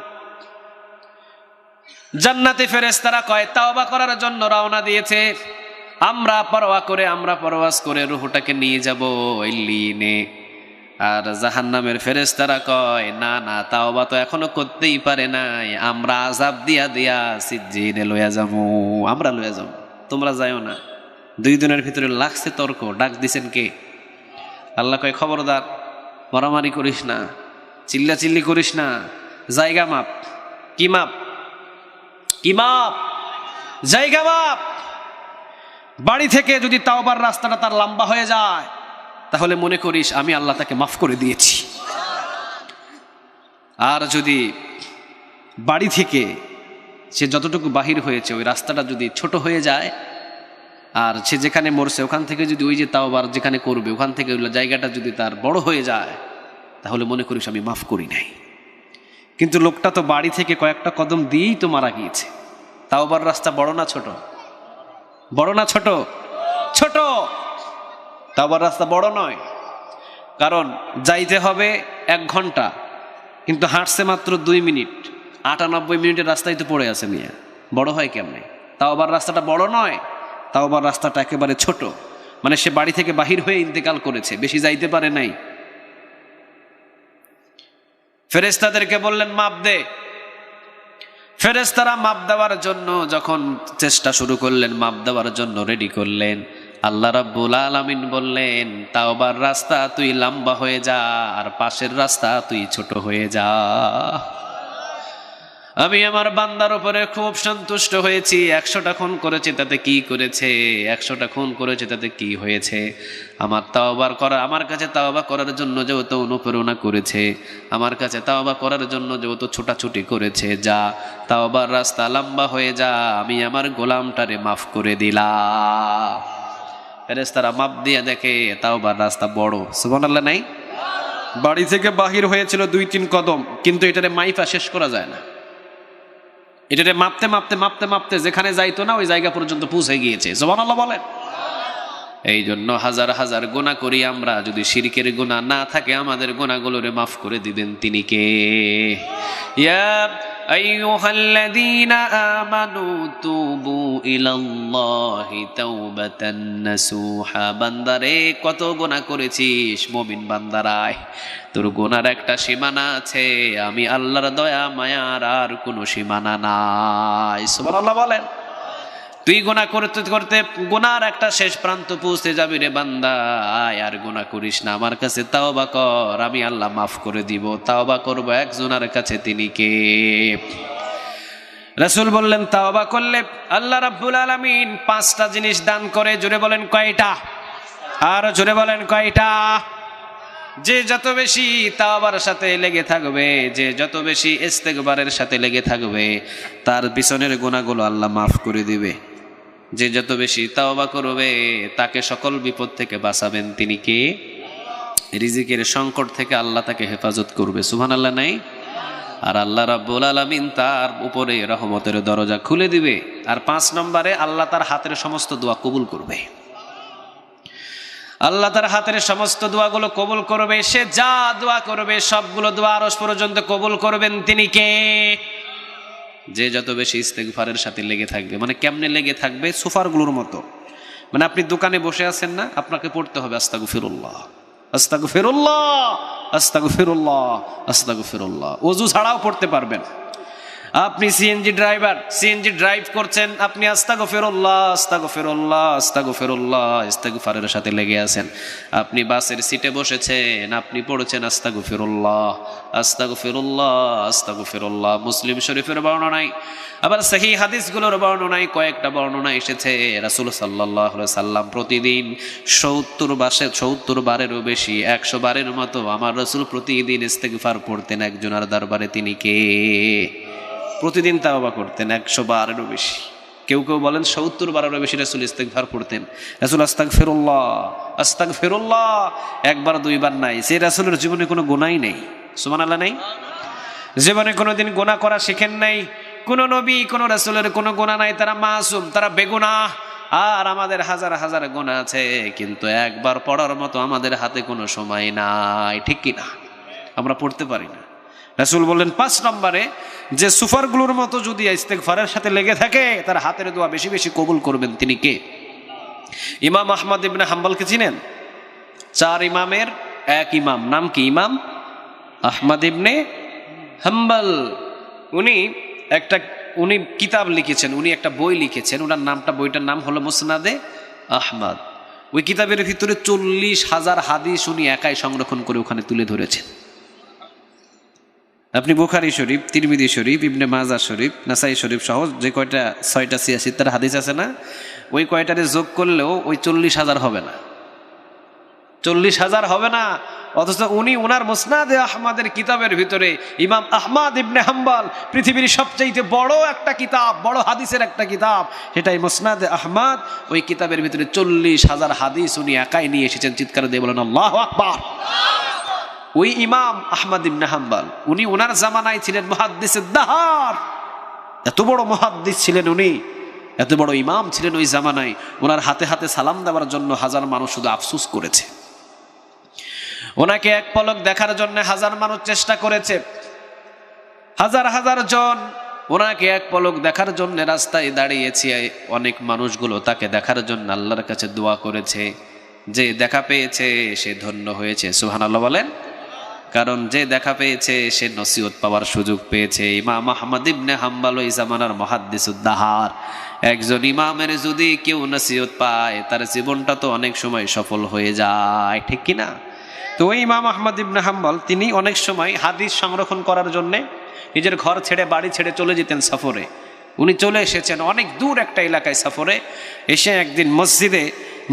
জান্নাতি ফেরেশতারা কয় তাওবা করার জন্য রওনা দিয়েছে, আমরা পরওয়াজ করে রূহটাকে নিয়ে যাব ইল্লিনে। আর জাহান্নামের ফেরেশতারা কয় না না তাওবা তো এখনো করতেই পারে নাই, আমরা আযাব দিয়া সিজ্জিনে লয়া যাবো, আমরা লয়া যাবো, তোমরা যাইও না। দুই দিনের ভিতরে লাগছে তর্ক, ডাক দিছেন কে? আল্লাহ কয় খবরদার, মারামারি করিস না, চিল্লাচিল্লি করিস না, জায়গা মাপ। কি মাপ? কি মাপ? জায়গা মাপ। বাড়ি থেকে যদি তাওবার রাস্তাটা তার লম্বা হয়ে যায় তাহলে মনে করিস আমি আল্লাহ তাকে মাফ করে দিয়েছি। আর যদি বাড়ি থেকে সে যতটুকু বাহির হয়েছে ওই রাস্তাটা যদি ছোট হয়ে যায়, আর সে যেখানে মরছে ওখান থেকে যদি ওই যে তাওবার যেখানে করবে ওখান থেকে ওই জায়গাটা যদি তার বড় হয়ে যায় তাহলে মনে করিস আমি মাফ করি নাই। কিন্তু লোকটা তো বাড়ি থেকে কয়েকটা কদম দিয়েই তো মারা গিয়েছে। তাওবার রাস্তা বড় না ছোট? বড় না ছোট? ছোট। তাওবার রাস্তা বড় নয়, কারণ যাইতে হবে 1 ঘন্টা কিন্তু হাঁটছে মাত্র 2 মিনিট। 98 মিনিটের রাস্তায় তো পড়ে আছে মিয়া, বড় হয় কেমনে? তাওবার রাস্তাটা বড় নয়, তাওবার রাস্তাটা একেবারে ছোট। মানে সে বাড়ি থেকে বাহির হয়ে ইন্তেকাল করেছে, বেশি যাইতে পারে নাই। ফেরেশতাদেরকে বললেন মাপ দে। ফেরেশতারা মাপ দেওয়ার জন্য যখন চেষ্টা শুরু করলেন, মাপ দেওয়ার জন্য রেডি করলেন, আল্লাহ রাব্বুল আলামিন বললেন তাওবার রাস্তা তুই লম্বা হয়ে যা আর পাশের রাস্তা তুই ছোট হয়ে যা। আমি আমার বান্দার উপরে খুব সন্তুষ্ট হয়েছি। 100টা খুন করেছে তাতে কি করেছে? 100টা খুন করেছে তাতে কি হয়েছে? আমার কাছে তাওবা করার জন্য যেহেতু অনুপ্রেরণা করেছে, আমার কাছে তাওবা করার জন্য যেহেতু ছোটাছুটি করেছে, যা তাওবার রাস্তা লম্বা হয়ে যা, আমি আমার গোলামটারে মাফ করে দিলাম। ফেরেশতারা মাপ দিয়ে দেখে তাওবার রাস্তা বড়। সুবহানাল্লাহ নাই? বাড়ি থেকে বাহির হয়েছিল 2-3 কদম, কিন্তু এটারে মাইফা শেষ করা যায় না। এটারে মাপতে মাপতে মাপতে মাপতে যেখানে যাইতো না ওই জায়গা পর্যন্ত পৌঁছে গিয়েছে। সুবহানাল্লাহ বলেন। এই জন্য হাজার হাজার গুনাহ করি আমরা, যদি শিরকের গুনাহ না থাকে আমাদের গুনাহগুলোরে মাফ করে দিবেন তিনি কে? ইয়া আইয়ুহাল্লাযীনা আমানু তুবু ইলাল্লাহি তাওবাতান নাসুহা। বান্দারে কত গুনাহ করেছিস, মুমিন বান্দারায় তোর গুনার একটা সীমানা আছে, আমি আল্লাহর দয়া মায়ার আর কোনো সীমানা নাই। সুবহানাল্লাহ বলেন। তুই গুনাহ করতে করতে গুনার একটা শেষ প্রান্ত পৌঁছে যাবি রে বান্দা, আয় আর গুনাহ করিস না, আমার কাছে তাওবা কর, আমি আল্লাহ মাফ করে দিব। তাওবা করব একজনের কাছে, তিনি কে? রাসূল বললেন তাওবা করলে আল্লাহ রাব্বুল আলামিন 5টা জিনিস দান করে। জোরে বলেন কয়টা? আর জোরে বলেন কয়টা? যে যত বেশি তাওবার সাথে লেগে থাকবে, যে যত বেশি ইস্তেগফারের সাথে লেগে থাকবে, তার পিছনের গুনাহগুলো আল্লাহ মাফ করে দিবে। যে যত বেশি তাওবা করবে তাকে সকল বিপদ থেকে বাঁচাবেন তিনি কে? রিজিকের সংকট থেকে আল্লাহ তাকে হেফাজত করবে। সুবহানাল্লাহ নাই? আর আল্লাহ রাব্বুল আলামিন তার উপরে রহমতের দরজা খুলে দিবে। আর 5 নম্বরে আল্লাহ তার হাতের সমস্ত দোয়া কবুল করবে। আল্লাহ তার হাতের সমস্ত দোয়াগুলো কবুল করবে। সে যা দোয়া করবে সবগুলো দোয়া আরশ পর্যন্ত কবুল করবেন তিনি কে? যে যত বেশি ইস্তেগফারের সাথে লেগে থাকবে। মানে কেমনে লেগে থাকবে? সুফারগুলোর মতো। মানে আপনি দোকানে বসে আছেন না, আপনাকে পড়তে হবে আস্তাগফিরুল্লাহ, আস্তাগফিরুল্লাহ, আস্তাগফিরুল্লাহ, আস্তাগফিরুল্লাহ। ওযু ছাড়াও পড়তে পারবেন। আপনি সিএনজি ড্রাইভার, সিএনজি ড্রাইভ করছেন, আপনি আস্তাগফিরুল্লাহ, আস্তাগফিরুল্লাহ, আস্তাগফিরুল্লাহ ইস্তেগফারের সাথে লেগে আছেন। আপনি বাসের সিটে বসেছেন, আপনি পড়ছেন আস্তাগফিরুল্লাহ, আস্তাগফিরুল্লাহ, আস্তাগফিরুল্লাহ। মুসলিম শরীফের বর্ণনায়, আবার সহিহ হাদিসগুলোর বর্ণনায় কয়েকটা বর্ণনা এসেছে রাসূল সাল্লাল্লাহু আলাইহি সাল্লাম প্রতিদিন 70 বারেরও বেশি, 100 বারের মতো আমার রাসূল প্রতিদিন ইস্তেগফার পড়তেন একজনের দরবারে। তিনি কে? প্রতিদিন তাওবা করতেন 100 বারেরও বেশি। কেউ কেউ বলেন 70 বারেরও বেশি রাসূল ইস্তেগফার পড়তেন। রাসূল আস্তাগফিরুল্লাহ, আস্তাগফিরুল্লাহ 1 বার 2 বার নাই। সেই রাসূলের জীবনে কোনো গুনাহই নেই। সুবহানাল্লাহ নাই? জীবনে কোনোদিন গুনাহ করা শিখেন নাই। কোন নবী কোন রাসূলের কোনো গুনাহ নাই, তারা মাসুম, তারা বেগুনাহ। আর আমাদের হাজার হাজার গুনাহ আছে, কিন্তু একবার পড়ার মতো আমাদের হাতে কোনো সময় নাই, ঠিক কি না? আমরা পড়তে পারি না। রাসূল বললেন 5 নম্বরে, যে সুফারগুলোর মতো যদি ইস্তেগফারের সাথে লেগে থাকে তার হাতের দোয়া বেশি বেশি কবুল করবেন। তিনি কে? ইমাম আহমদ ইবনে হাম্বলকে চিনেন? 4 ইমামের এক ইমাম, নাম কি? ইমাম আহমদ ইবনে হাম্বল। উনি কিতাব লিখেছেন, উনি একটা বই লিখেছেন, ওনার নামটা, বইটার নাম হলো মুসনাদে আহমদ। ওই কিতাবের ভিতরে 40,000 হাদিস উনি একাই সংরক্ষণ করে ওখানে তুলে ধরেছেন। আপনি বুখারী শরীফ, তিরমিজি শরীফ, ইবনে মাজাহ শরীফ, নাসাই শরীফ সহ যে কয়টা 6টা 86 হাদিস আছে না, ওই কয়টারে যোগ করলেও ওই 40,000 হবে না, 40,000 হবে না। অথচ উনি ওনার মুসনাদে আহমদের কিতাবের ভিতরে ইমাম আহমদ ইবনে হাম্বল, পৃথিবীর সবচেয়ে বড় একটা কিতাব, বড় হাদিসের একটা কিতাব, সেটাই মুসনাদে আহমদ। ওই কিতাবের ভিতরে 40,000 হাদিস উনি একাই নিয়ে এসেছেন। চিৎকার দিয়ে বলেন আল্লাহু আকবার। ওই ইমাম আহমদ ইবনে হাম্বল, উনি ওনার জামানায় ছিলেন মুহাদ্দিসে দাহার। এত বড় মুহাদ্দিস ছিলেন উনি, এত বড় ইমাম ছিলেন ওই জামানায়। ওনার হাতে হাতে সালাম দেওয়ার জন্য হাজার মানুষ শুধু আফসোস করেছে। ওনাকে এক পলক দেখার জন্য হাজার মানুষ চেষ্টা করেছে, হাজার হাজার জন ওনাকে এক পলক দেখার জন্য রাস্তায় দাঁড়িয়েছে। অনেক মানুষগুলো তাকে দেখার জন্য আল্লাহর কাছে দোয়া করেছে। যে দেখা পেয়েছে সে ধন্য হয়েছে, সুবহানাল্লাহ বলেন। কারণ যে দেখা পেয়েছে সে নসিহত পাওয়ার সুযোগ পেয়েছে। ইমাম আহমদ ইবনে হাম্বল ওই জামানার মুহাদ্দিসুদ দাহার। একজন ইমামের যদি কেউ নসিহত পায় তার জীবনটা তো অনেক সময় সফল হয়ে যায়, ঠিক কি না? তো ওই ইমাম আহমদ ইবনে হাম্বল তিনি অনেক সময় হাদিস সংরক্ষণ করার জন্যে নিজের ঘর ছেড়ে, বাড়ি ছেড়ে চলে যেতেন সফরে। উনি চলে এসেছেন অনেক দূর একটা এলাকায় সফরে। এসে একদিন মসজিদে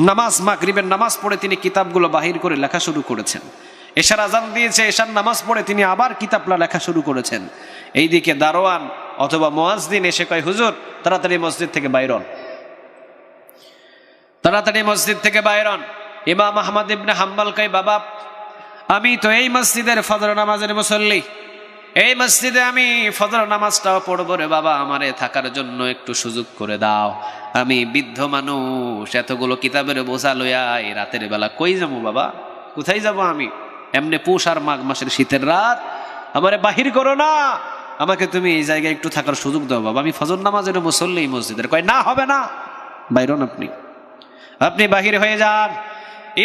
নামাজ, মাগরিবের নামাজ পড়ে তিনি কিতাবগুলো বাহির করে লেখা শুরু করেছেন। এশার আজান দিয়েছে, এশার নামাজ পড়ে তিনি আবার কিতাবলা লেখা শুরু করেছেন। এইদিকে দারোয়ান অথবা মুয়াজ্জিন এসে কয়, হুজুর তাড়াতাড়ি মসজিদ থেকে বাইর হন, তাড়াতাড়ি মসজিদ থেকে বাইর হন। ইমাম আহমদ ইবনে হাম্বল কয়, বাবা আমি তো এই মসজিদের ফজর নামাজের মুসল্লি, এই মসজিদে আমি ফজর নামাজটাও পড়বো রে বাবা, আমারে থাকার জন্য একটু সুযোগ করে দাও। আমি বৃদ্ধ মানুষ, এতগুলো কিতাবের বোঝা লইয়া এই রাতের বেলা কই যাবো বাবা, কোথায় যাব আমি? এমনি পৌষ আর মাঘ মাসের শীতের রাত, আমারে বাহির করো না, আমাকে তুমি এই জায়গায় একটু থাকার সুযোগ দাও বাবা, আমি ফজর নামাজের মুসল্লি মসজিদের। কয় না, হবে না, বাইরন আপনি বাহির হয়ে যান।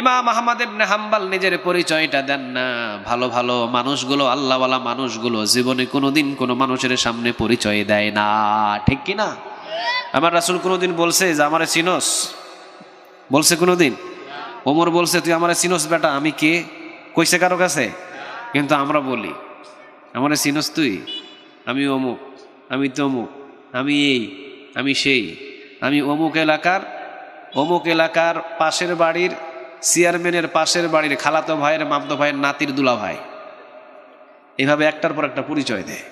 ইমাম আহমদ ইবনে হাম্বল নিজের পরিচয়টা দেন না। ভালো ভালো মানুষগুলো, আল্লাহওয়ালা মানুষগুলো জীবনে কোনোদিন কোনো মানুষের সামনে পরিচয় দেয় না, ঠিক কি না? আমার রাসূল কোনোদিন বলছে যে আমারে চিনোস? বলছে কোনোদিন? ওমর বলছে তুই আমারে চিনোস বেটা? আমি কে কইছে কারো কাছে? কিন্তু আমরা বলি আমারে চিনোস তুই? আমি অমুক, আমি তমুক, আমি এই, আমি সেই, আমি অমুক এলাকার পাশের বাড়ির চেয়ারম্যানের পাশের বাড়ির খালাতো ভাইয়ের মামতো ভাইয়ের নাতির দুলা ভাই। এভাবে একটার পর একটা পরিচয় দেয়,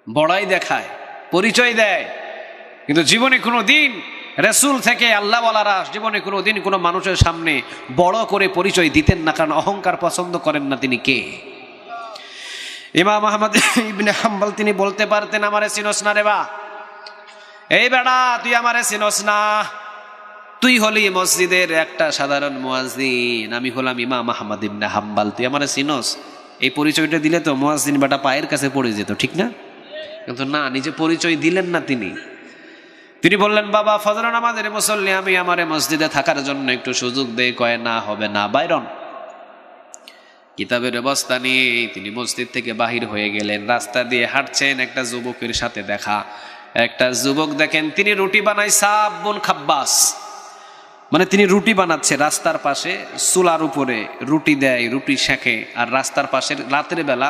বড়াই দেখায়, পরিচয় দেয়। কিন্তু জীবনে কোনো দিন রাসূল থেকে আল্লাহওয়ালারা জীবনে কোনো দিন কোনো মানুষের সামনে বড় করে পরিচয় দিতেন না, কারণ অহংকার পছন্দ করেন না। তিনি কে? ইমাম আহমদ ইবনে হাম্বল তিনি বলতে পারতেন, আমারে চিনোস না রে বা, এই বেড়া তুই আমারে চিনোস না, তুই হলি মসজিদের একটা সাধারণ মুয়াজ্জিন, আমি হলাম ইমাম আহমদ ইবনে হাম্বল, তুই আমারে চিনোস? এই পরিচয়টা দিলে তো মুয়াজ্জিন বেটা পায়ের কাছে পড়ে যেত, ঠিক না? কিন্তু না, নিজে পরিচয় দিলেন না। তিনি বললেন, বাবা ফজর নামাজের মুসল্লি আমি, আমারে মসজিদে থাকার জন্য একটু সুযোগ দে। কয় না, হবে না, বাইরন। কিতাবের অবস্থা নিয়ে তিনি মসজিদ থেকে বাহির হয়ে গেলেন। রাস্তা দিয়ে হাঁটছেন, একটা যুবকের সাথে দেখা। একটা যুবক দেখেন তিনি রুটি বানায়, সাবুন খাব্বাস, মানে তিনি রুটি বানাচ্ছে রাস্তার পাশে, চুলার উপরে রুটি দেয়, রুটি শেখে। আর রাস্তার পাশে রাতের বেলা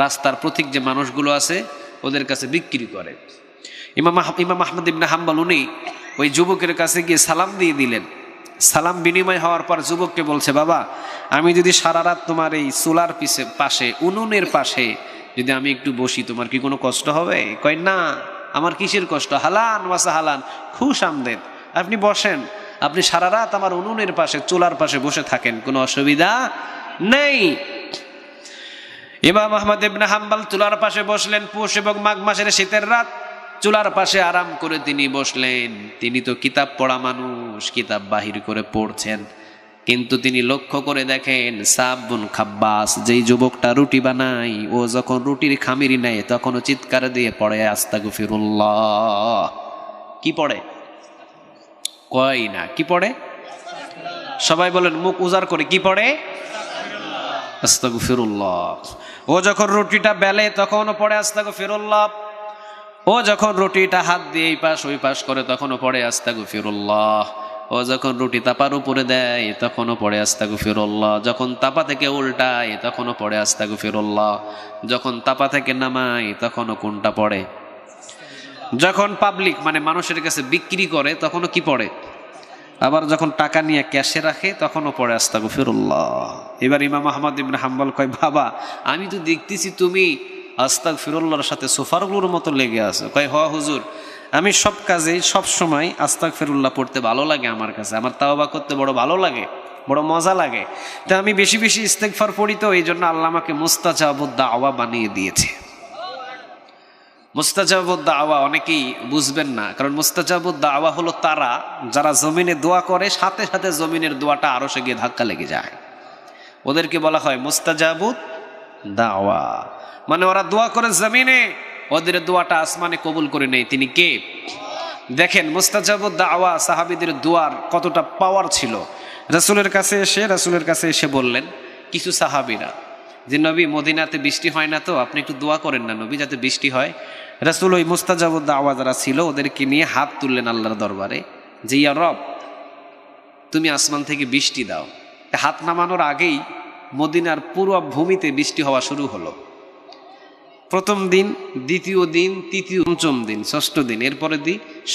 রাস্তার প্রতীক যে মানুষগুলো আছে ওদের কাছে বিক্রি করে। ইমাম আহমদ ইবনে হাম্বল উনি ওই যুবকের কাছে গিয়ে সালাম দিয়ে দিলেন। সালাম বিনিময় হওয়ার পর যুবককে বলছে, বাবা আমি যদি সারা রাত তোমার এই চুলার পাশে, উনুনের পাশে যদি আমি একটু বসি, তোমার কি কোনো কষ্ট হবে? কয় না, আমার কিসের কষ্ট, হালান ওয়াসা হালান, খুশ আমদেদ, আপনি বসেন, আপনি সারা রাত আমার উনুনের পাশে, চুলার পাশে বসে থাকেন, কোনো অসুবিধা নেই। ইমাম আহমদ ইবনে হাম্বল চুলার পাশে বসলেন। পৌষ এবং মাঘ মাসের শীতের রাত, চুলার পাশে আরাম করে তিনি বসলেন। তিনি তো কিতাব পড়া মানুষ, কিতাব বাহির করে পড়ছেন, কিন্তু তিনি লক্ষ্য করে দেখেন সাবুন খাব্বাস, যেই যুবকটা রুটি বানায়, ও যখন রুটির খামিরি নেয় তখন চিৎকার দিয়ে পড়ে আস্তাগফিরুল্লাহ। কি পড়ে? কয় না কি পড়ে? সবাই বলেন মুখ উজাড় করে, কি পড়ে? আস্তাগফিরুল্লাহ। ও যখন রুটিটা বেলে তখনও পড়ে আস্তাগফিরুল্লাহ। ও যখন রুটিটা হাত দিয়ে এই পাশ ওই পাশ করে তখনও পড়ে আস্তাগফিরুল্লাহ। ও যখন রুটি তাপার উপরে দেয় তখনও পড়ে আস্তাগফিরুল্লাহ। যখন তাপা থেকে উল্টায় তখনও পড়ে আস্তাগফিরুল্লাহ। যখন তাপা থেকে নামায় তখনও কোনটা পড়ে? যখন পাবলিক মানে মানুষের কাছে বিক্রি করে তখনও কি পড়ে? আবার যখন টাকা নিয়ে ক্যাশে রাখে তখনও পড়ে আস্তাগফিরুল্লাহ। এবার ইমাম আহমদ ইবনে হাম্বল কয়, বাবা আমি তো দেখতেছি তুমি আস্তাগফিরুল্লাহর সাথে সোফারগুলোর মতো লেগে আছো। কয়, হ হুজুর, আমি সব কাজে সব সময় আস্তাগফিরুল্লাহ পড়তে ভালো লাগে, আমার কাছে আমার তাওবা করতে বড় ভালো লাগে, বড় মজা লাগে। তা আমি বেশি বেশি ইস্তেগফার পড়ি, তো এই জন্য আল্লাহ আমাকে মুস্তাজাবুদ দাওয়া বানিয়ে দিয়েছে। মুস্তাজাবুদ দাওয়া অনেকেই বুঝবেন না, কারণ মুস্তাজাবুদ দাওয়া হলো তারা যারা জমিনে দোয়া করে সাথে সাথে জমিনের দোয়াটা আরশে গিয়ে ধাক্কা লেগে যায়, ওদেরকে বলা হয় মুস্তাজাবুদ দাওয়া। মানে ওরা দোয়া করে জমিনে, ওদের দোয়াটা আসমানে কবুল করে নেয়। তিনি কে? দেখেন মুস্তাজাবুদ দাওয়া সাহাবীদের দোয়ার কতটা পাওয়ার ছিল। রাসূলের কাছে এসে বললেন কিছু সাহাবীরা যে, নবী মদিনাতে বৃষ্টি হয় না, তো আপনি একটু দোয়া করেন না নবী, যাতে বৃষ্টি হয়। রাসূল ওই মুস্তাজাবুদ দাওয়া যারা ছিল ওদেরকে নিয়ে হাত তুললেন আল্লাহর দরবারে যে, ইয়া রব, তুমি আসমান থেকে বৃষ্টি দাও। হাত নামানোর আগেই মদিনার পুরো ভূমিতে বৃষ্টি হওয়া শুরু হলো। প্রথম দিন, দ্বিতীয় দিন, তৃতীয়, পঞ্চম দিন, ষষ্ঠ দিন, এরপরে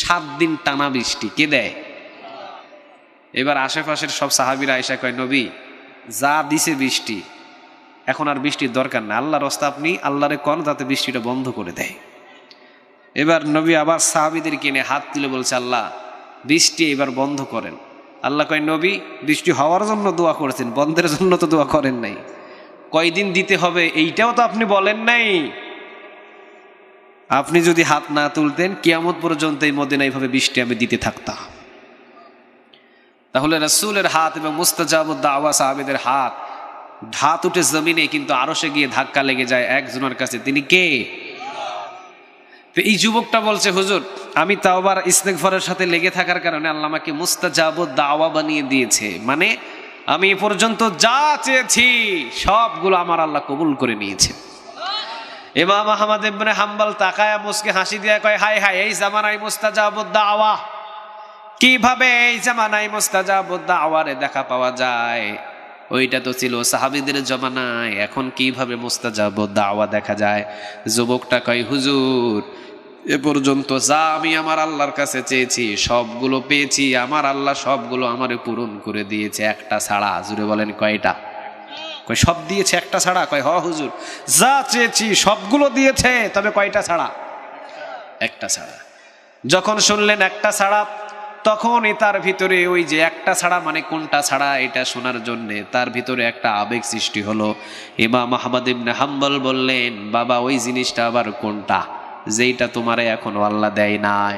7 দিন টানা বৃষ্টি। কে দেয়? এবার আশেপাশের সব সাহাবীরা আয়েশা কয়, নবী যা দিছে বৃষ্টি, এখন আর বৃষ্টির দরকার না, আল্লাহর রাস্তা আপনি আল্লাহরে কন যাতে বৃষ্টিটা বন্ধ করে দেয়। এবার নবী আবার সাহাবীদের কিনে হাত তুলে বলছে, আল্লাহ বৃষ্টি এবার বন্ধ করেন। আল্লাহ কয়, নবী বৃষ্টি হওয়ার জন্য দোয়া করেছেন, বন্ধের জন্য তো দোয়া করেন নাই। কয়দিন দিতে হবে এইটাও তো আপনি বলেন নাই। আপনি যদি হাত না তুলতেন কিয়ামত পর্যন্ত এই মদিনা এইভাবে বৃষ্টি আমি দিতে থাকতাম। তাহলে রাসূলের হাত এবং মুস্তাজাবুদ দাওয়া সাহাবীদের হাত ধাত উঠে জমিনে, কিন্তু আরশে গিয়ে ধাক্কা লেগে যায় একজনের কাছে। তিনি কে? তো এই যুবকটা বলছে, হুজুর আমি তাওবার ইস্তেগফারের সাথে লেগে থাকার কারণে আল্লাহ আমাকে মুস্তাজাবুদ দাওয়া বানিয়ে দিয়েছে। মানে আমি এ পর্যন্ত যা চেয়েছি সবগুলো আমার আল্লাহ কবুল করে নিয়েছে। ইমাম আহমদ ইবনে হাম্বল তাকায়া মুস্কে হাসি দিয়ে কয়, হায় হায়, এই জামানায় মুস্তাজাবুদ দাওয়া, কিভাবে এই জামানায় মুস্তাজাবুদ দাওয়ারে দেখা পাওয়া যায়? ওইটা তো ছিল সাহাবীদের জমানায়, এখন কিভাবে মুস্তাজাবুদ দাওয়া দেখা যায়? যুবকটা কয়, হুজুর এ পর্যন্ত যা আমি আমার আল্লাহর কাছে চেয়েছি সবগুলো পেয়েছি, আমার আল্লাহ সবগুলো আমারে পূরণ করে দিয়েছে, একটা ছাড়া। জুড়ে বলেন কয়টা? কয় সব দিয়েছে, একটা ছাড়া। কয় হ হুজুর, যা চেয়েছি সবগুলো দিয়েছে, তবে কয়টা ছাড়া? একটা ছাড়া। যখন শুনলেন একটা ছাড়া, তখনই তার ভিতরে ওই যে একটা ছাড়া মানে কোনটা ছাড়া এটা শোনার জন্য তার ভিতরে একটা আবেগ সৃষ্টি হলো। ইমাম আহমদ ইবনে হাম্বল বললেন, বাবা ওই জিনিসটা আবার কোনটা যেইটা তোমারে এখনো আল্লাহ দেয় নাই?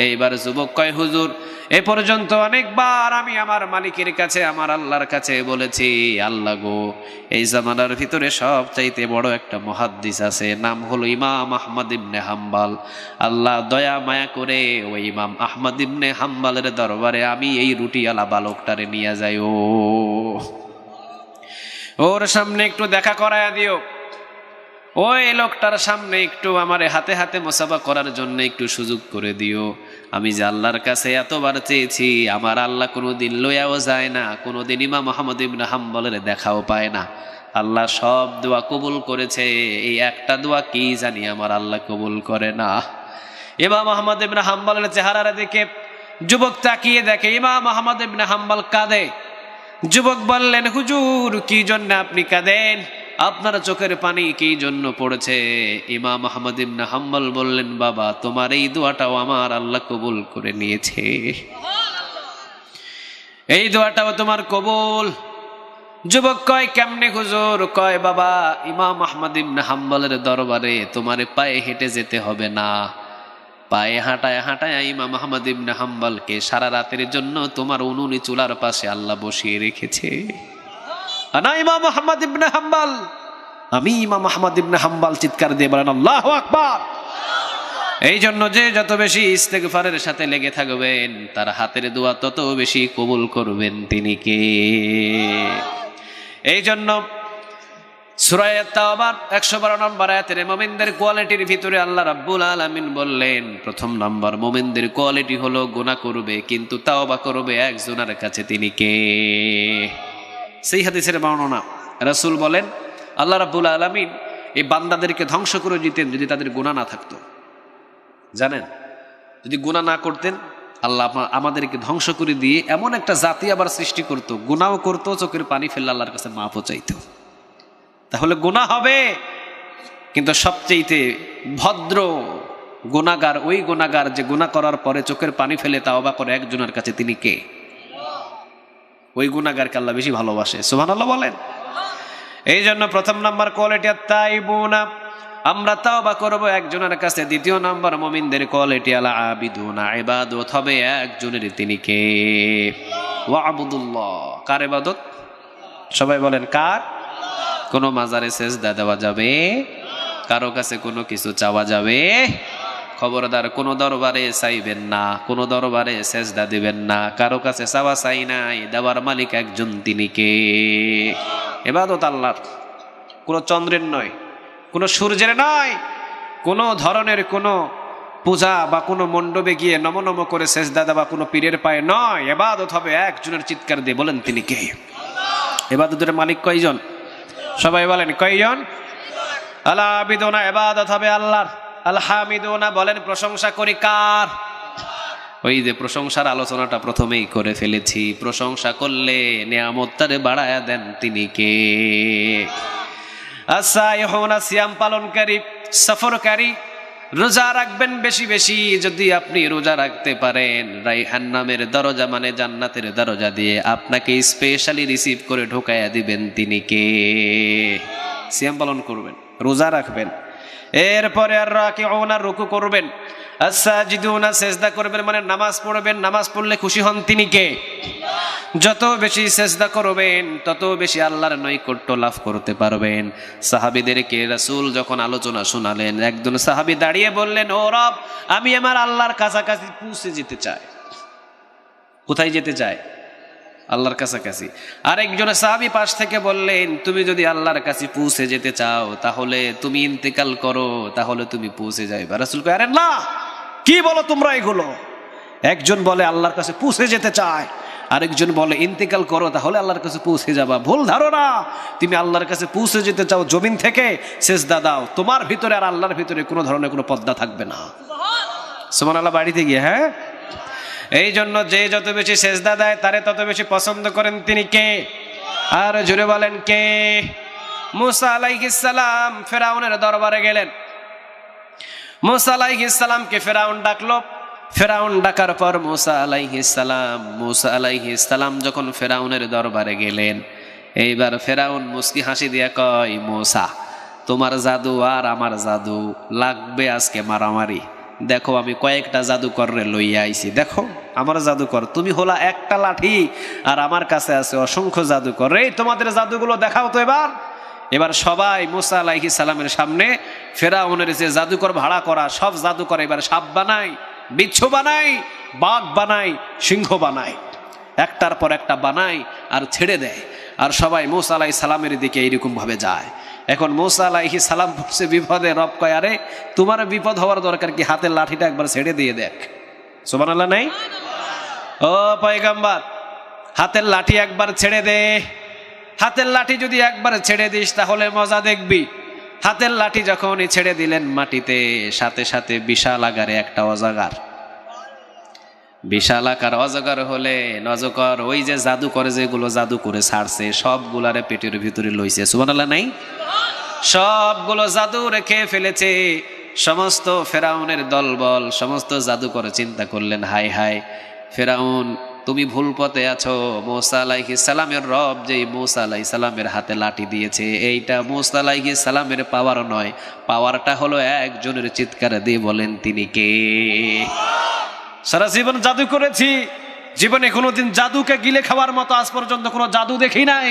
এইবার যুবক কয়, হুজুর এ পর্যন্ত অনেকবার আমি আমার মালিকের কাছে, আমার আল্লাহর কাছে বলেছি, আল্লাহ গো, এই জামানার ভিতরে সবচাইতে বড় একটা মুহাদ্দিস আছে, নাম হলো ইমাম আহমদ ইবনে হাম্বল। আল্লাহ দয়া মায়া করে ওই ইমাম আহমদ ইবনে হাম্বলের দরবারে আমি এই রুটিওয়ালা বালকটারে নিয়ে যাই, ওর সামনে একটু দেখা করায়া দিও, ওই লোকটার সামনে একটু আমারে হাতে হাতে মুসাফা করার জন্য একটু সুযোগ করে দিও। আমি যে আল্লাহর কাছে এতবার চেয়েছি, আমার আল্লাহ কোনোদিন লইয়াও যায় না, কোনোদিন ইমাম আহমদ ইবনে হাম্বলের দেখাও পায় না। আল্লাহ সব দোয়া কবুল করেছে, এই একটা দোয়া কি জানি আমার আল্লাহ কবুল করে না। ইমাম আহমদ ইবনে হাম্বলের চেহারার দিকে যুবক তাকিয়ে দেখে ইমাম আহমদ ইবনে হাম্বল কাঁদে। যুবক বললেন, হুজুর কি জন্য আপনি কাঁদেন? আপনার চোখের পানি কি জন্য পড়েছে? ইমাম আহমদ ইবনে হাম্বল বললেন, বাবা তোমার এই দোয়াটাও আমার আল্লাহ কবুল করে নিয়েছে, এই দোয়াটাও তোমার কবুল। যুবক কয় কেমনে হুজুর? কয় বাবা ইমাম আহমদ ইবনে হাম্বলের দরবারে তোমারে পায়ে হেঁটে যেতে হবে না, পায়ে হাঁটায় হাঁটায় ইমাম আহমদ ইবনে হাম্বলকে সারা রাতের জন্য তোমার উনুনি চুলার পাশে আল্লাহ বসিয়ে রেখেছে। আনা ইমাম আহমদ ইবনে হাম্বল, আমি ইমাম আহমদ ইবনে হাম্বল। চিৎকার দিয়ে বলেন আল্লাহু আকবার। এই জন্য যে যত বেশি ইস্তেগফারের সাথে লেগে থাকবেন তার হাতের দোয়া তত বেশি কবুল করবেন তিনি কে। এই জন্য সূরা তাওবার 112 নম্বর আয়াতের মুমিনদের কোয়ালিটির ভিতরে আল্লাহ রাব্বুল আলামিন বললেন, প্রথম নম্বর মুমিনদের কোয়ালিটি হলো গুনাহ করবে কিন্তু তাওবা করবে একজনের কাছে, তিনি কে? সেই হাদিসের বর্ণনা রাসূল বলেন আল্লাহ রাব্বুল আলামিন এই বান্দাদেরকে ধ্বংস করে দিতেন যদি তাদের গুনাহ না থাকতো। জানেন, যদি গুনাহ না করতেন আল্লাহ আমাদেরকে ধ্বংস করে দিয়ে এমন একটা জাতি আবার সৃষ্টি করতো, গুনাহও করতো, চোখের পানি ফেললে আল্লাহর কাছে মাফও চাইতো। তাহলে গুনাহ হবে, কিন্তু সবচেয়ে ভদ্র গুনাহগার ওই গুনাহগার যে গুনাহ করার পরে চোখের পানি ফেলে তাওবা করে একজনের কাছে, তিনি কে? ওই গুনাহগারকে আল্লাহ বেশি ভালোবাসে। সুবহানাল্লাহ বলেন। এই জন্য প্রথম নাম্বার কোয়ালিটি আত-তাইবুনা, আমরা তাওবা করব একজনের কাছে। দ্বিতীয় নাম্বার মুমিনদের কোয়ালিটি আল আবিদুনা, ইবাদত হবে একজনের, তিনি কে? ওয়া'বুদুল্লাহ। কার ইবাদত? সবাই বলেন কার? কোনো মাজারে সেজদা দেওয়া যাবে? কারো কাছে কোনো কিছু চাওয়া যাবে? খবরদার কোনো দরবারে চাইবেন না, কোনো দরবারে সেজদা দিবেন না, কারো কাছে চাওয়া চাই নাই, দেওয়ার মালিক একজন, তিনি কে? ইবাদত আল্লাহর, কোনো চন্দ্রের নয়, কোনো সূর্যের নয়, কোনো ধরনের কোনো পূজা বা কোনো মণ্ডপে গিয়ে নম নম করে সেজদা দেওয়া কোনো পীরের পায়ে নয়। ইবাদত হবে একজনের। চিৎকার দিয়ে বলেন তিনি কে? ইবাদতের মালিক কয়জন? সবাই বলেন কয়জন? আল আবিদুনা, ইবাদত হবে আল্লাহর। আল হামিদুনা, বলেন প্রশংসা করি কার? ওই যে প্রশংসার আলোচনাটা প্রথমেই করে ফেলেছি, প্রশংসা করলে নিয়ামতটারে বাড়ায়া দেন, তিনি কে? আসাইহুনা, সিয়াম পালনকারী, সফরকারী, রোজা রাখবেন বেশি বেশি। যদি আপনি রোজা রাখতে পারেন, রাইহান নামের দরজা মানে জান্নাতের দরজা দিয়ে আপনাকে স্পেশালি রিসিভ করে ঢোকায়া দিবেন, তিনি কে? সিয়াম পালন করবেন, রোজা রাখবেন, এরপরে আর রাকিউনা, রুকু করবেন, আস-সাজিদুনা, সেজদা করবেন মানে নামাজ পড়বেন, নামাজ পড়লে খুশি হন, তিনি কে? যত বেশি সেজদা করবেন তত বেশি আল্লাহর নৈকট্য লাভ করতে পারবেন। সাহাবীদেরকে রাসূল যখন আলোচনা শোনালেন, একজন সাহাবী দাঁড়িয়ে বললেন, ও রব, আমি আমার আল্লাহর কাছাকাছি পৌঁছে যেতে চাই। কোথায় যেতে চায়? আল্লাহর কাছাকাছি। আরেকজন সাহাবী পাশ থেকে বললেন, তুমি যদি আল্লাহর কাছে পৌঁছে যেতে চাও তাহলে তুমি ইন্তেকাল করো, তাহলে তুমি পৌঁছে যাইবা। রাসূল কয়, আরে না, কি বলো তোমরা এগুলো? একজন বলে আল্লাহর কাছে পৌঁছে যেতে চায়, আরেকজন বলে ইন্তেকাল করো তাহলে আল্লাহর কাছে পৌঁছে যাবা। ভুল ধারণা। তুমি আল্লাহর কাছে পৌঁছে যেতে চাও, জমিন থেকে সেজদা দাও, তোমার ভিতরে আর আল্লাহর ভিতরে কোনো ধরনের কোনো পর্দা থাকবে না। সুবহানাল্লাহ। বাড়িতে গিয়ে, হ্যাঁ, এই জন্য যে যত বেশি সেজদা দেয় তারে তত বেশি পছন্দ করেন, তিনি কে? আর জোরে বলেন কে? মুসা আলাইহিস সালাম ফেরাউনের দরবারে গেলেন। মুসা আলাইহিস সালামকে ফেরাউন ডাকলো। ফেরাউন ডাকার পর মুসা আলাইহিস সালাম যখন ফেরাউনের দরবারে গেলেন, এইবার ফেরাউন মুস্কি হাসি দিয়া কয়, মুসা, তোমার জাদু আর আমার জাদু লাগবে আজকে মারামারি। দেখো আমি কয়েকটা জাদুকর লইয়া আইছি, দেখো আমার জাদুকর, তুমি হলা একটা লাঠি আর আমার কাছে আছে অসংখ্য জাদুকর। এই তোমাদের জাদুগুলো দেখাও তো এবার। এবার সবাই মুসা আলাইহিস সালামের সামনে ফেরাউনের যে জাদুকর ভাড়া করা সব জাদুকর এবার সাপ বানায়, বিচ্ছু বানায়, বাঘ বানায়, সিংহ বানায়, একটার পর একটা বানায় আর ছেড়ে দেয়। আর সবাই মুসা আলাইহিস সালামের দিকে এইরকম ভাবে যায়। এখন মুসা আলাইহিস সালাম পড়ছে বিপদে। রব কয়, আরে তোমার বিপদ হওয়ার দরকার কি, হাতের লাঠিটা একবার ছেড়ে দিয়ে দেখ। সুবহানাল্লাহ নাই? ও পয়গম্বর, হাতের লাঠি একবার ছেড়ে দে। হাতের লাঠি যদি একবার ছেড়ে দিস তাহলে মজা দেখবি। হাতের লাঠি যখনই ছেড়ে দিলেন মাটিতে, সাথে সাথে বিশাল আকারে একটা অজগর, বিশাল আকার অজগর হলে অজগর ওই যে জাদু করে, যেগুলো জাদু করে ছাড়ছে সবগুলারে পেটের ভিতরে লইছে। সুবহানাল্লাহ নাই? সবগুলো জাদু রেখে ফেলেছে। সমস্ত ফেরাউনের দলবল, সমস্ত জাদু করে চিন্তা করলেন, হায় হায়, ফেরাউন তুমি ভুল পথে আছো। মূসা আলাইহিস সালামের রব যেই মূসা আলাইহিস সালামের হাতে লাঠি দিয়েছে, এইটা মূসা আলাইহিস সালামের পাওয়ার নয়, পাওয়ারটা হলো একজনের চিৎকার দিয়ে বলেন তিনি কে? সারা জীবন জাদু করেছি, জীবনে কোনোদিন জাদুকে গিলে খাওয়ার মতো আজ পর্যন্ত কোনো জাদু দেখি নাই।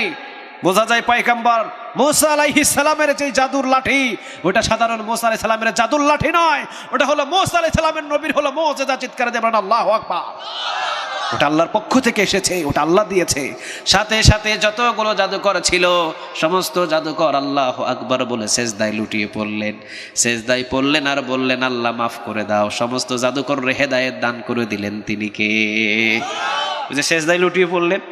বোঝা যায় পয়গম্বর মূসা আলাইহিস সালামের যে জাদুর লাঠি, ওটা সাধারণ মূসা আলাইহিস সালামের জাদুর লাঠি নয়, ওটা হলো মূসা আলাইহিস সালামের নবীর হলো মুজিজা। চিৎকার দিয়ে বলেন আল্লাহু আকবার। ওটা আল্লাহর পক্ষ থেকে এসেছে, ওটা আল্লাহ দিয়েছে। সাথে সাথে যতগুলো জাদুকর ছিল সমস্ত জাদুকর আল্লাহু আকবার বলে সেজদায় লুটিয়ে পড়লেন। সেজদায় পড়লেন আর বললেন আল্লাহ মাফ করে দাও। সমস্ত জাদুকর হেদায়েত দান করে দিলেন তিনি কে? ওই যে সেজদায় লুটিয়ে পড়লেন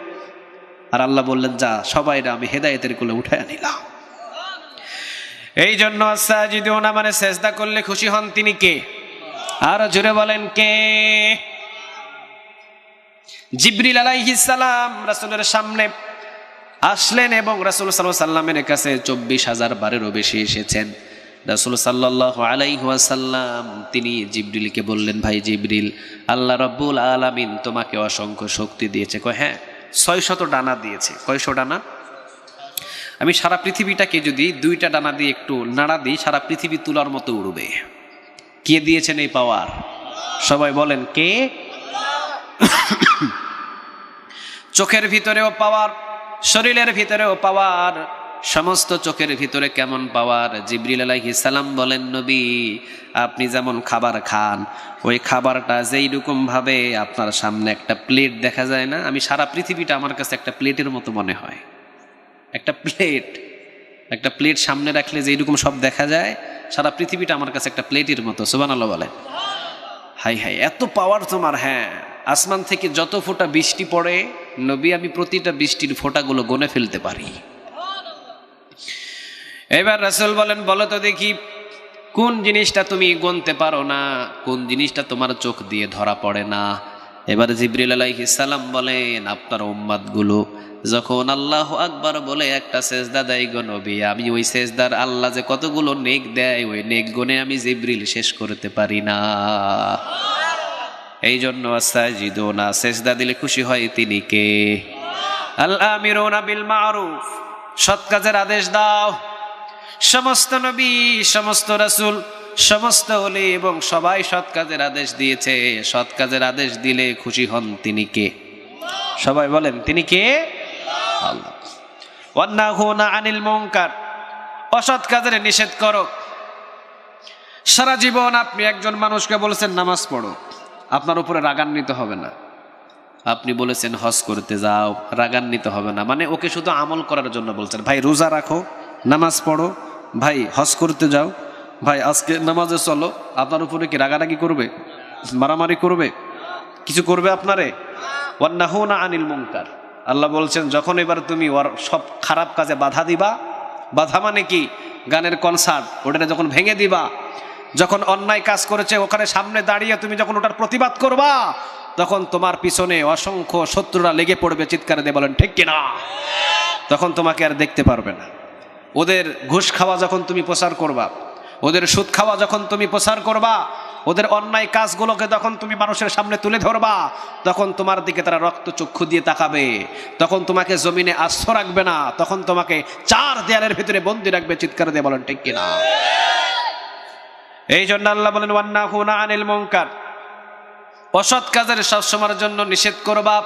আর আল্লাহ বললেন যা সবাই আমি হেদায়েতের কোলে উঠায় নিলাম। এই জন্য সাজিদুনা মানে সেজদা করলে খুশি হন তিনি কে? আর জোরে বলেন কে? জিবরিল আলাইহিস সালাম রাসূলের সামনে আসলেন এবং রাসূল সাল্লাল্লাহু আলাইহি ওয়াসাল্লামের কাছে 24,000 বারেরও বেশি এসেছেন। রাসূল সাল্লাল্লাহু আলাইহি ওয়াসাল্লাম তিনি জিবরিলকে বললেন, ভাই জিবরিল, আল্লাহ রাব্বুল আলামিন তোমাকে অসংখ্য শক্তি দিয়েছে। কয় হ্যাঁ, 600 ডানা দিয়েছে। কয়শো ডানা? আমি সারা পৃথিবীটাকে যদি 2টা ডানা দিয়ে একটু নাড়া দিই, সারা পৃথিবী তুলার মতো উড়বে। কে দিয়েছেন এই পাওয়ার? সবাই বলেন কে? চোখের ভিতরেও পাওয়ার, শরীরের ভিতরেও পাওয়ার। সমস্ত চোখের ভিতরে কেমন পাওয়ার? জিবরিল আলাইহিস সালাম বলেন, নবী আপনি যেমন খাবার খান, ওই খাবারটা যেই রকম ভাবে আপনার সামনে একটা প্লেট দেখা যায় না, আমি সারা পৃথিবীটা আমার কাছে একটা প্লেটের মতো মনে হয়। একটা প্লেট সামনে রাখলে যেই রকম সব দেখা যায়, সারা পৃথিবীটা আমার কাছে একটা প্লেটের মতো। সুবহানাল্লাহ বলেন। হাই হাই, এত পাওয়ার তোমার। হ্যাঁ, আসমান থেকে যত ফোঁটা বৃষ্টি পড়ে নবী আমি প্রতিটা বৃষ্টির ফোঁটাগুলো গনে ফেলতে পারি। এবার রাসূল বলেন, বলো তো দেখি কোন জিনিসটা তুমি গুনতে পারো না, কোন জিনিসটা তোমার চোখ দিয়ে ধরা পড়ে না? এবার জিবরিল আলাইহিস সালাম বলেন, আপনার উম্মতগুলো যখন আল্লাহু আকবার বলে একটা সেজদা দেয় গো নবী, আমি ওই সেজদার আল্লাহ যে কতগুলো নেক দেয়, ওই নেক গুনে আমি জিবরিল শেষ করতে পারি না। এই জন্য সাজিদুনা সেজদা দিলে খুশি হয় তিনি কে? আল আমিরুনা বিল মারুফ, সৎ কাজের আদেশ দাও। সমস্ত নবী, সমস্ত রাসূল, সমস্ত ওলি এবং সবাই সৎ কাজের আদেশ দিয়েছে। সৎ কাজের আদেশ দিলে খুশি হন তিনি কে? সবাই বলেন তিনি কে? আল্লাহ। ওয়ান্নাহুনা আনিল মুনকার, অসৎ কাজের নিষেধ করো। সারা জীবন আপনি একজন মানুষকে বলেছেন নামাজ পড়ো, আপনার উপরে রাগান্বিত হবে না। আপনি বলেছেন হজ করতে যাও, রাগান্বিত হবে না। মানে ওকে শুধু আমল করার জন্য বলছেন, ভাই রোজা রাখো, নামাজ পড়ো, ভাই হজ করতে যাও, ভাই আজকে নামাজে চলো। আপনার উপরে কি রাগারাগি করবে? মারামারি করবে? কিছু করবে আপনারে? ওয়ান্নাহুনা আনিল মুনকার, আল্লাহ বলছেন যখন এবার তুমি ওর সব খারাপ কাজে বাধা দিবা, বাধা মানে কি? গানের কনসার্ট ওটা যখন ভেঙে দিবা, যখন অন্যায় কাজ করেছে ওখানে সামনে দাঁড়িয়ে তুমি যখন ওটার প্রতিবাদ করবা, তখন তোমার পিছনে অসংখ্য শত্রুরা লেগে পড়বে। চিৎকার দিয়ে বলেন ঠিক কিনা? তখন তোমাকে আর দেখতে পারবে না। ওদের ঘুষ খাওয়া যখন তুমি প্রচার করবা, ওদের সুদ খাওয়া যখন তুমি প্রচার করবা, ওদের অন্যায় কাজগুলোকে যখন তুমি মানুষের সামনে তুলে ধরবা, তখন তোমার দিকে তারা রক্ত চক্ষু দিয়ে তাকাবে। তখন তোমাকে জমিনে আশ্রয় রাখবে না, তখন তোমাকে 4 দেয়ালের ভিতরে বন্দী রাখবে। চিৎকার দিয়ে বলেন ঠিক কিনা? এই জন্য আল্লাহ বলেন ওয়ান্নাহুনা আনিল মুনকার, অসৎ কাজের সবসময়ের জন্য নিষেধ করবা।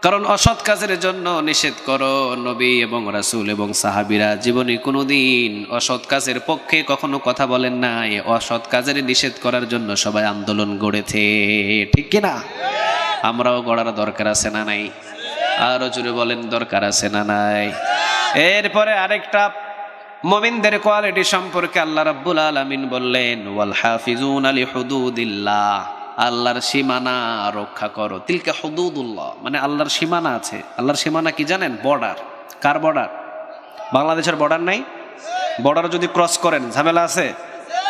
কারণ অসৎ কাজের জন্য নিষেধ করো নবী এবং রাসূল এবং সাহাবীরা জীবনে কোনোদিন অসৎ কাজের পক্ষে কখনো কথা বলেন নাই। অসৎ কাজের নিষেধ করার জন্য সবাই আন্দোলন গড়েছে, ঠিক কিনা? আমরাও গড়ার দরকার আছে না নাই? আরো জোরে বলেন দরকার আছে না নাই? এরপরে আরেকটা মুমিনদের কোয়ালিটি সম্পর্কে আল্লাহ রাব্বুল আলামিন বললেন, ওয়াল হাফিজুনা লিহুদুদিল্লাহ, আল্লাহর সীমানা রক্ষা করো। তিলকা হুদুদুল্লাহ মানে আল্লাহর সীমানা আছে। আল্লাহর সীমানা কি জানেন? বর্ডার। কার বর্ডার? বাংলাদেশের বর্ডার নাই? বর্ডার যদি ক্রস করেন ঝামেলা আছে?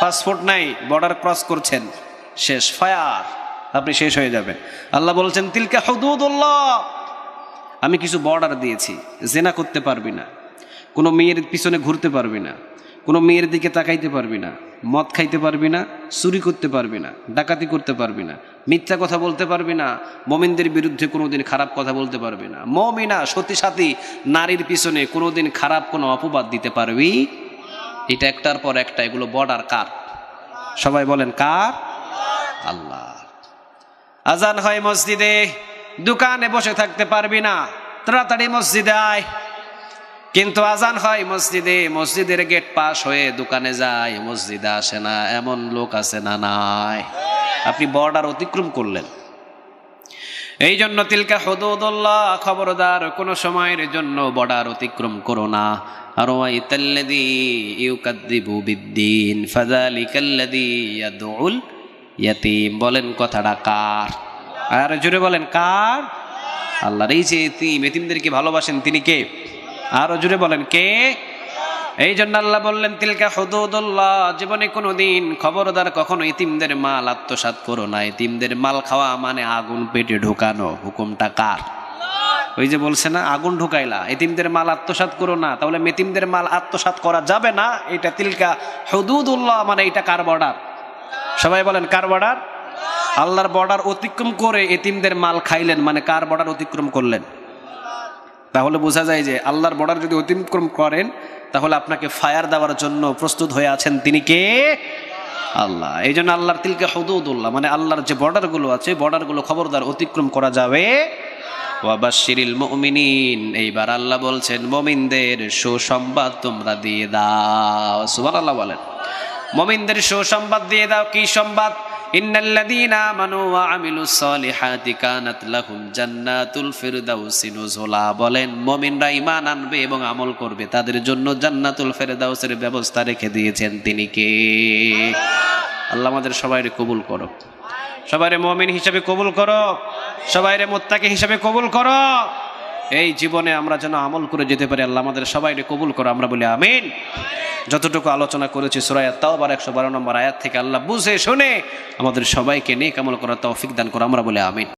পাসপোর্ট নাই, বর্ডার ক্রস করছেন, শেষ, ফায়ার, আপনি শেষ হয়ে যাবেন। আল্লাহ বলছেন তিলকা হুদুদুল্লাহ, আমি কিছু বর্ডার দিয়েছি। জেনা করতে পারবি না, কোনো মেয়ের পিছনে ঘুরতে পারবি না, কোনো মেয়ের দিকে তাকাইতে পারবি না, মদ খাইতে পারবি না, চুরি করতে পারবি না, ডাকাতি করতে পারবি না, মিথ্যা কথা বলতে পারবি না, মুমিনদের বিরুদ্ধে কোনোদিন খারাপ কথা বলতে পারবি না, মুমিনা সতী সাথী নারীর পিছনে কোনোদিন খারাপ কোনো অপবাদ দিতে পারবি। এটা একটার পর একটা, এগুলো বর্ডার কার? সবাই বলেন কার? আল্লাহ। আজান হয় মসজিদে, দোকানে বসে থাকতে পারবি না, তাড়াতাড়ি মসজিদে আয়। কিন্তু আজান হয় মসজিদে, মসজিদের গেট পাস হয়ে দোকানে যায়, মসজিদে আসে না, এমন লোক আছে না? নাই। আপনি বর্ডার অতিক্রম করলেন। এই জন্য তিলকা হুদুদুল্লাহ, খবরদার কোন সময়ের জন্য বর্ডার অতিক্রম করো না। আর ওয়াইতাল্লাযী ইউকাযযিবু বিদ্দীন ফাযালিকাল্লাযী ইয়াদউল ইয়াতীম। বলেন কথাটা কার? আর জোরে বলেন কার? আল্লাহর। এই যে এতিমদেরকে ভালোবাসেন তিনি কে? আরো জোরে বলেন কে? এই জন্য আল্লাহ বললেন তিলকা হুদুদুল্লাহ, জীবনে কোনোদিন খবরদার কখনো ইতিমদের মাল আত্মসাৎ করো না। ইতিমদের মাল খাওয়া মানে আগুন পেটে ঢোকানো। হুকুমটা কার? ওই যে বলছে না, আগুন ঢুকাইলা, ইতিমদের মাল আত্মসাৎ করো না, তাহলে ইতিমদের মাল আত্মসাৎ করা যাবে না। এটা তিলকা হুদুদুল্লাহ, মানে এটা কার বর্ডার? সবাই বলেন কার বর্ডার? আল্লাহর বর্ডার অতিক্রম করে ইতিমদের মাল খাইলেন, মানে কার বর্ডার অতিক্রম করলেন? তাহলে বোঝা যায় যে আল্লাহর বর্ডার যদি অতিক্রম করেন, তাহলে আপনাকে ফায়ার দেওয়ার জন্য প্রস্তুত হয়ে আছেন তিনি কে? আল্লাহ। এই জন্য আল্লাহর তিলকা হুদুদুল্লাহ, মানে আল্লাহর যে বর্ডারগুলো আছে, বর্ডারগুলো খবরদার অতিক্রম করা যাবে। ওয়াবাশশিরিল মুমিনিন, এইবার আল্লাহ বলছেন মুমিনদের সুসংবাদ তোমরা দিয়ে দাও। সুবহানাল্লাহ বলেন। মুমিনদের সুসংবাদ দিয়ে দাও। কি সংবাদ? ইন্নাল্লাযীনা আমানু ওয়া আমিলুস সলিহাতি কানাত লাহুম জান্নাতুল ফিরদাউসি নুজুলা। বলেন মুমিনরা ঈমান আনবে এবং আমল করবে, তাদের জন্য জান্নাতুল ফিরদাউসের ব্যবস্থা রেখে দিয়েছেন তিনি কে? আল্লাহ আমাদের সবাইকে কবুল করো, সবাইরে মুমিন হিসেবে কবুল করো, সবাইরে মুত্তাকি হিসেবে কবুল করো। এই জীবনে আমরা যেন আমল করে যেতে পারি। আল্লাহ আমাদের সবাইকে কবুল করো, আমরা বলি আমিন। যতটুকু আলোচনা করেছি সূরা আত-তাওবার 112 নম্বর আয়াত থেকে, আল্লাহ বুঝে শুনে আমাদের সবাইকে নেক আমল করার তৌফিক দান করো, আমরা বলি আমিন।